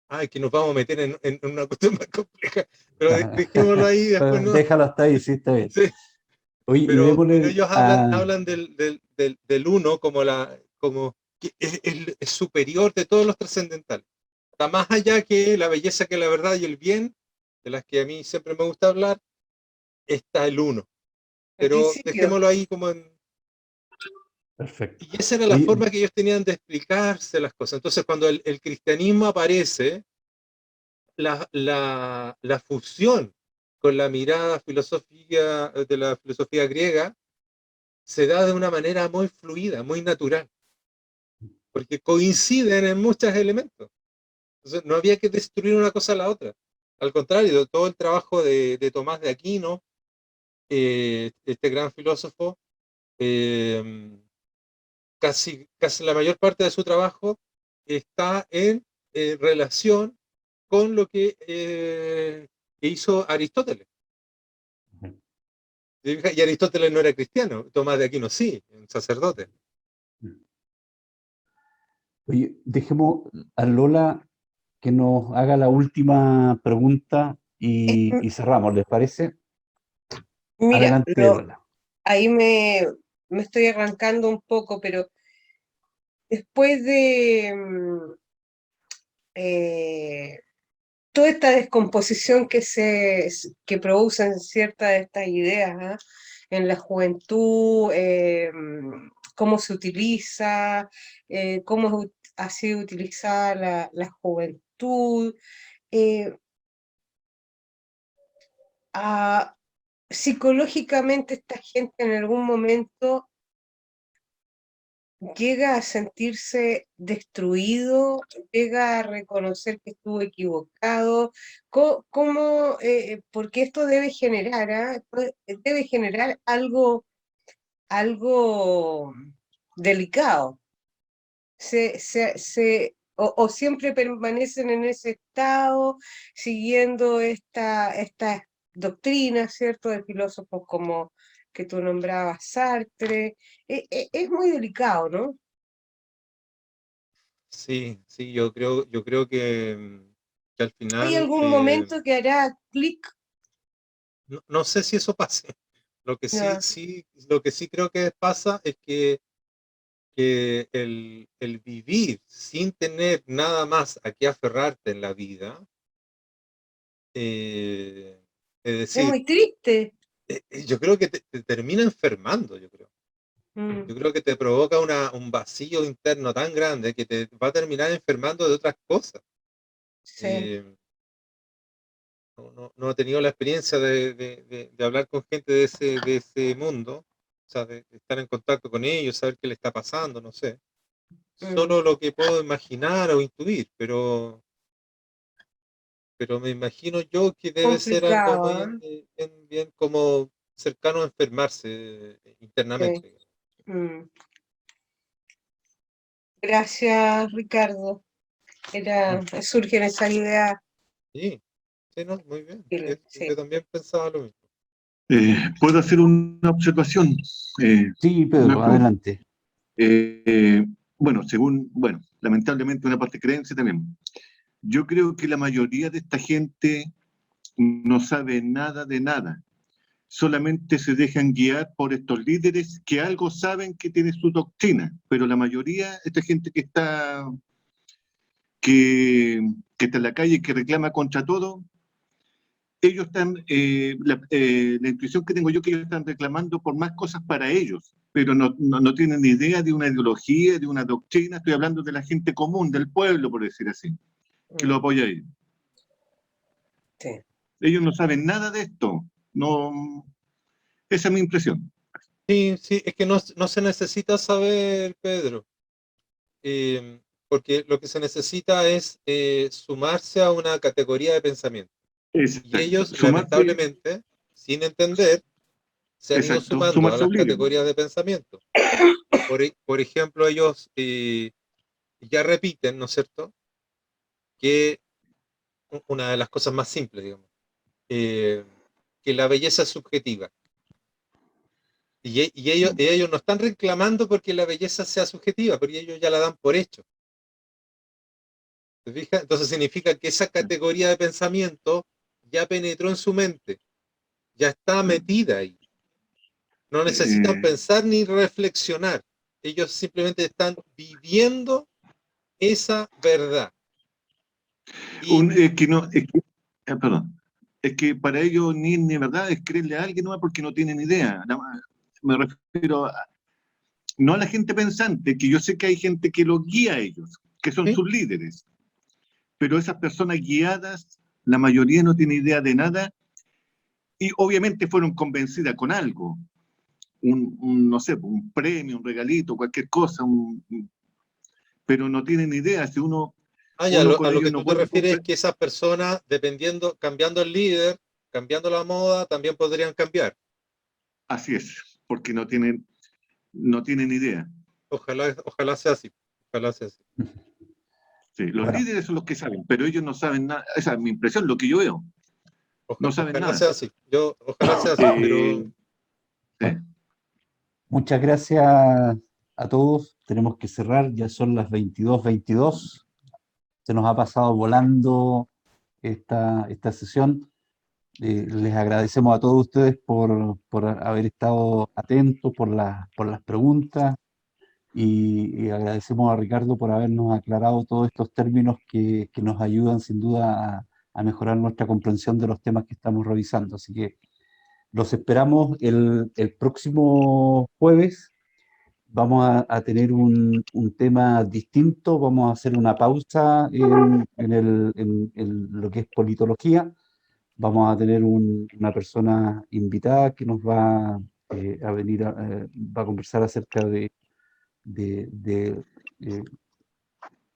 Speaker 2: ay, que nos vamos a meter en una cuestión más compleja, pero dejémoslo ahí, después no.
Speaker 1: Déjalo hasta ahí, sí, está bien.
Speaker 2: Sí.
Speaker 1: Oye, y
Speaker 2: Pero
Speaker 1: démosle
Speaker 2: ellos
Speaker 1: a...
Speaker 2: hablan del uno como que es superior de todos los trascendentales. Está más allá que la belleza, que la verdad y el bien, de las que a mí siempre me gusta hablar, está el uno.
Speaker 7: El
Speaker 2: Pero
Speaker 7: principio.
Speaker 2: dejémoslo ahí como en...
Speaker 1: Perfecto.
Speaker 2: Y esa era la
Speaker 1: Oye,
Speaker 2: forma que ellos tenían de explicarse las cosas. Entonces, cuando el cristianismo aparece, la fusión con la mirada filosófica de la filosofía griega se da de una manera muy fluida, muy natural, porque coinciden en muchos elementos. Entonces, no había que destruir una cosa a la otra. Al contrario, todo el trabajo de Tomás de Aquino, este gran filósofo, eh, casi la mayor parte de su trabajo está en relación con lo que hizo Aristóteles. Y Aristóteles no era cristiano, Tomás de Aquino sí, un sacerdote.
Speaker 1: oye, dejemos a Lola que nos haga la última pregunta y cerramos, ¿les parece?
Speaker 7: Mira,
Speaker 1: Adelante, Lola.
Speaker 7: ahí me estoy arrancando un poco, pero después de toda esta descomposición que producen ciertas de estas ideas, ¿ah? En la juventud, cómo se utiliza, cómo ha sido utilizada la juventud, ah, psicológicamente esta gente en algún momento llega a sentirse destruido, llega a reconocer que estuvo equivocado, porque esto debe generar, debe generar algo delicado. O siempre permanecen en ese estado, siguiendo estas doctrinas, ¿cierto?, de filósofos como que tú nombrabas, Sartre. Es muy delicado, ¿no?
Speaker 2: Sí, sí, yo creo que al
Speaker 7: ¿Hay
Speaker 2: final
Speaker 7: algún momento que hará clic?
Speaker 2: no sé si eso pase. Lo que
Speaker 7: Ya,
Speaker 2: lo que sí creo que pasa es que el vivir sin tener nada más a qué aferrarte en la vida, es
Speaker 7: es
Speaker 2: decir,
Speaker 7: muy triste.
Speaker 2: yo creo que te termina enfermando, yo creo.
Speaker 7: Mm,
Speaker 2: Yo creo que te provoca un vacío interno tan grande que te va a terminar enfermando de otras cosas.
Speaker 7: sí.
Speaker 2: Eh, no he tenido la experiencia de hablar con gente de ese mundo, o sea, de estar en contacto con ellos, saber qué le está pasando, no sé.
Speaker 7: Mm,
Speaker 2: Solo lo que puedo imaginar o intuir, pero me imagino yo que debe ser algo
Speaker 7: complicado,
Speaker 2: muy
Speaker 7: ¿ah?
Speaker 2: bien como cercano a enfermarse
Speaker 7: Sí.
Speaker 2: internamente.
Speaker 7: Mm. Gracias, Ricardo. Surgen esas ideas.
Speaker 2: Sí, sí, no, muy bien. Yo
Speaker 7: Sí.
Speaker 2: también pensaba lo mismo.
Speaker 8: ¿Puedo hacer una observación?
Speaker 1: Sí, Pedro,
Speaker 8: Marco?
Speaker 1: adelante.
Speaker 8: Bueno, lamentablemente una parte de creencia tenemos. Yo creo que la mayoría de esta gente no sabe nada de nada. Solamente se dejan guiar por estos líderes que algo saben que tiene su doctrina, pero la mayoría, esta gente que está en la calle, que reclama contra todo, ellos están, la intuición que tengo yo que ellos están reclamando por más cosas para ellos, pero no tienen ni idea de una ideología, de una doctrina. Estoy hablando de la gente común, del pueblo, por decir así, que lo apoya a ellos.
Speaker 7: Sí.
Speaker 8: Ellos no saben nada de esto. No, esa es mi impresión.
Speaker 2: Sí, sí, es que no se necesita saber, Pedro, porque lo que se necesita es sumarse a una categoría de pensamiento. Y
Speaker 8: Exacto.
Speaker 2: ellos, lamentablemente, sin entender, se han ido
Speaker 8: Exacto,
Speaker 2: sumando a
Speaker 8: sumarse a
Speaker 2: las
Speaker 8: un líder.
Speaker 2: categorías de pensamiento. Por ejemplo, ellos ya repiten, ¿no es cierto?, que una de las cosas más simples, digamos, que la belleza es subjetiva. Y ellos no están reclamando porque la belleza sea subjetiva, porque ellos ya la dan por hecho. ¿Te fijas? Entonces significa que esa categoría de pensamiento ya penetró en su mente, ya está metida ahí. No necesitan
Speaker 8: Eh,
Speaker 2: pensar ni reflexionar. Ellos simplemente están viviendo esa verdad. Y
Speaker 8: perdón, es que para ellos ni verdad es creerle a alguien nomás porque no tienen idea. Nada más. Me refiero no a la gente pensante, que yo sé que hay gente que los guía a ellos, que son
Speaker 2: ¿sí?
Speaker 8: sus líderes, pero esas personas guiadas, la mayoría no tiene idea de nada y obviamente fueron convencidas con algo, no sé, un premio, un regalito, cualquier cosa, pero no tienen idea. Si
Speaker 2: Ya,
Speaker 8: uno
Speaker 2: a
Speaker 8: con
Speaker 2: lo
Speaker 8: ellos
Speaker 2: que
Speaker 8: no
Speaker 2: tú te
Speaker 8: puede
Speaker 2: refieres es que esas personas, dependiendo, cambiando el líder, cambiando la moda, también podrían cambiar.
Speaker 8: así es, porque no tienen idea.
Speaker 2: Ojalá sea así. Ojalá sea así.
Speaker 8: Sí, los
Speaker 1: Bueno,
Speaker 8: líderes son los que saben, pero ellos no saben nada. Esa es mi impresión, lo que yo veo. No saben
Speaker 2: Ojalá
Speaker 8: nada.
Speaker 2: sea así. Ojalá sea así, pero
Speaker 8: Sí.
Speaker 1: muchas gracias a todos. Tenemos que cerrar, ya son las 22:22. Se nos ha pasado volando esta sesión. Les agradecemos a todos ustedes por haber estado atentos, por las preguntas, y agradecemos a Ricardo por habernos aclarado todos estos términos que nos ayudan sin duda a mejorar nuestra comprensión de los temas que estamos revisando. Así que los esperamos el próximo jueves. Vamos a tener un tema distinto, vamos a hacer una pausa en lo que es politología. Vamos a tener una persona invitada que nos va a venir, va a conversar acerca de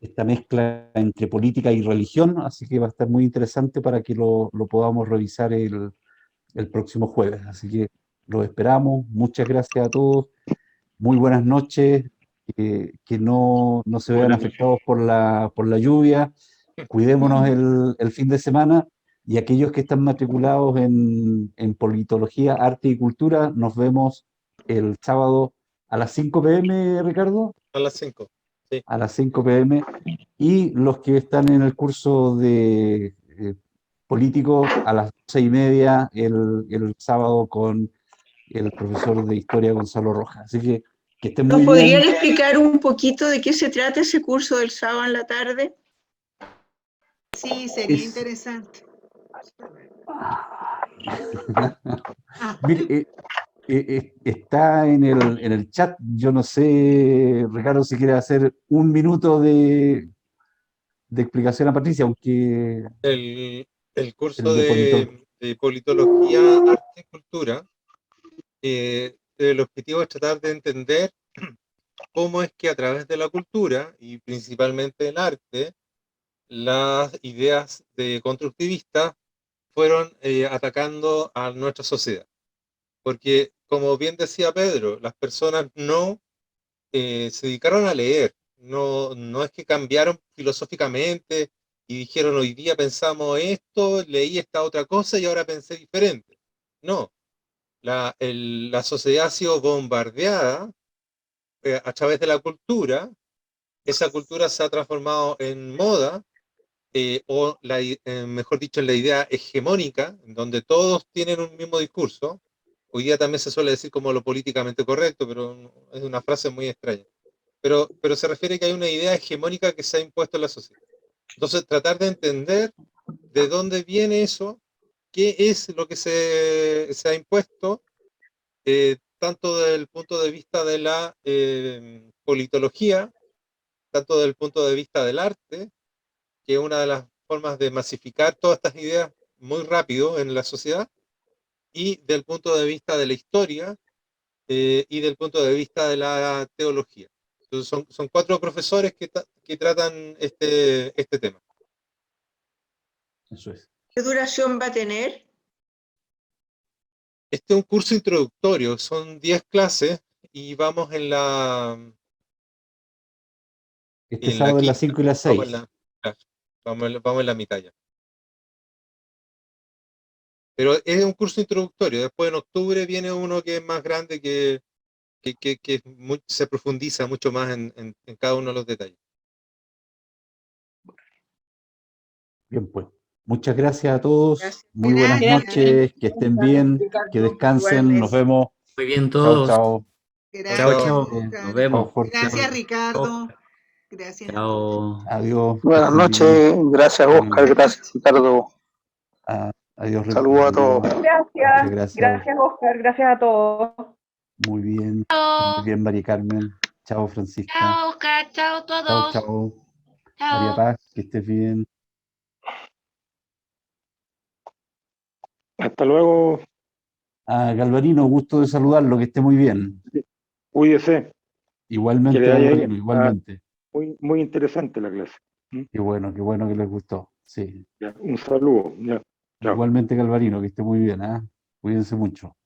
Speaker 1: esta mezcla entre política y religión, así que va a estar muy interesante para que lo podamos revisar el próximo jueves. Así que los esperamos. Muchas gracias a todos. Muy buenas noches. Que no se vean
Speaker 2: Buenas noches.
Speaker 1: afectados por la lluvia. Cuidémonos el fin de semana. Y aquellos que están matriculados en politología, arte y cultura, nos vemos el sábado a las 5 p.m., Ricardo.
Speaker 2: A las 5. Sí.
Speaker 1: A las 5 p.m. Y los que están en el curso de político a las 6:30 el sábado con el profesor de historia Gonzalo Rojas. Así que estén
Speaker 6: ¿Nos
Speaker 1: muy
Speaker 6: podrían
Speaker 1: bien.
Speaker 6: explicar un poquito de qué se trata ese curso del sábado en la tarde?
Speaker 9: Sí, sería
Speaker 1: Es-
Speaker 9: interesante.
Speaker 1: Mire, está en el chat. Yo no sé, Ricardo, si quiere hacer un minuto de explicación a Patricia, aunque
Speaker 2: El curso
Speaker 1: el de politología.
Speaker 2: de politología, arte y cultura, el objetivo es tratar de entender cómo es que a través de la cultura y principalmente del arte, las ideas de constructivistas fueron atacando a nuestra sociedad. Porque, como bien decía Pedro, las personas no se dedicaron a leer, no es que cambiaron filosóficamente y dijeron hoy día pensamos esto, leí esta otra cosa y ahora pensé diferente. No, la sociedad ha sido bombardeada a través de la cultura, esa cultura se ha transformado en moda, mejor dicho, en la idea hegemónica, en donde todos tienen un mismo discurso. Hoy día también se suele decir como lo políticamente correcto, pero es una frase muy extraña. Pero se refiere que hay una idea hegemónica que se ha impuesto en la sociedad. Entonces, tratar de entender de dónde viene eso, qué es lo que se ha impuesto, tanto desde el punto de vista de la politología, tanto desde el punto de vista del arte, que es una de las formas de masificar todas estas ideas muy rápido en la sociedad, y del punto de vista de la historia y del punto de vista de la teología. Entonces son 4 profesores que tratan este tema.
Speaker 1: Eso es.
Speaker 6: ¿Qué duración va a tener?
Speaker 2: Este es un curso introductorio, son 10 clases y vamos en la
Speaker 1: Sábado en las
Speaker 2: quinta.
Speaker 1: 5 y las 6.
Speaker 2: Vamos en la mitad ya. Pero es un curso introductorio. Después en octubre viene uno que es más grande, que se profundiza mucho más en cada uno de los detalles.
Speaker 1: Bien, pues. Muchas gracias a todos.
Speaker 6: Gracias.
Speaker 1: Muy buenas
Speaker 7: Gracias.
Speaker 1: noches. Que estén bien. Que descansen. Nos vemos.
Speaker 4: Muy bien
Speaker 1: Chao,
Speaker 4: todos.
Speaker 1: chao.
Speaker 4: Chao,
Speaker 9: Gracias,
Speaker 4: chao.
Speaker 9: Oscar.
Speaker 4: Nos vemos.
Speaker 1: Chao, Jorge.
Speaker 9: Gracias, Ricardo. Gracias.
Speaker 4: Chao.
Speaker 1: Adiós.
Speaker 10: Buenas
Speaker 1: que estén bien.
Speaker 10: noches, gracias Oscar, gracias Ricardo.
Speaker 1: Adiós,
Speaker 10: Saludos a todos.
Speaker 1: Muchas
Speaker 11: Gracias,
Speaker 1: gracias.
Speaker 11: gracias Oscar, gracias a todos.
Speaker 1: Muy bien.
Speaker 5: Chao.
Speaker 1: Muy bien, Mari Carmen. Chao, Francisca.
Speaker 5: Chao, Oscar. Chao a
Speaker 1: Chao,
Speaker 5: todos.
Speaker 1: chao. María
Speaker 5: Chao.
Speaker 1: Paz, que estés bien.
Speaker 10: Hasta luego,
Speaker 1: Galvarino, gusto de saludarlo, que esté muy bien.
Speaker 10: cuídese.
Speaker 1: Igualmente,
Speaker 10: Que le vaya
Speaker 1: Galvarino,
Speaker 10: bien.
Speaker 1: igualmente.
Speaker 10: Muy interesante la clase.
Speaker 1: Qué bueno que les gustó. Sí.
Speaker 10: Ya, un saludo. Ya, chao.
Speaker 1: Igualmente, Galvarino, que esté muy bien. Cuídense mucho.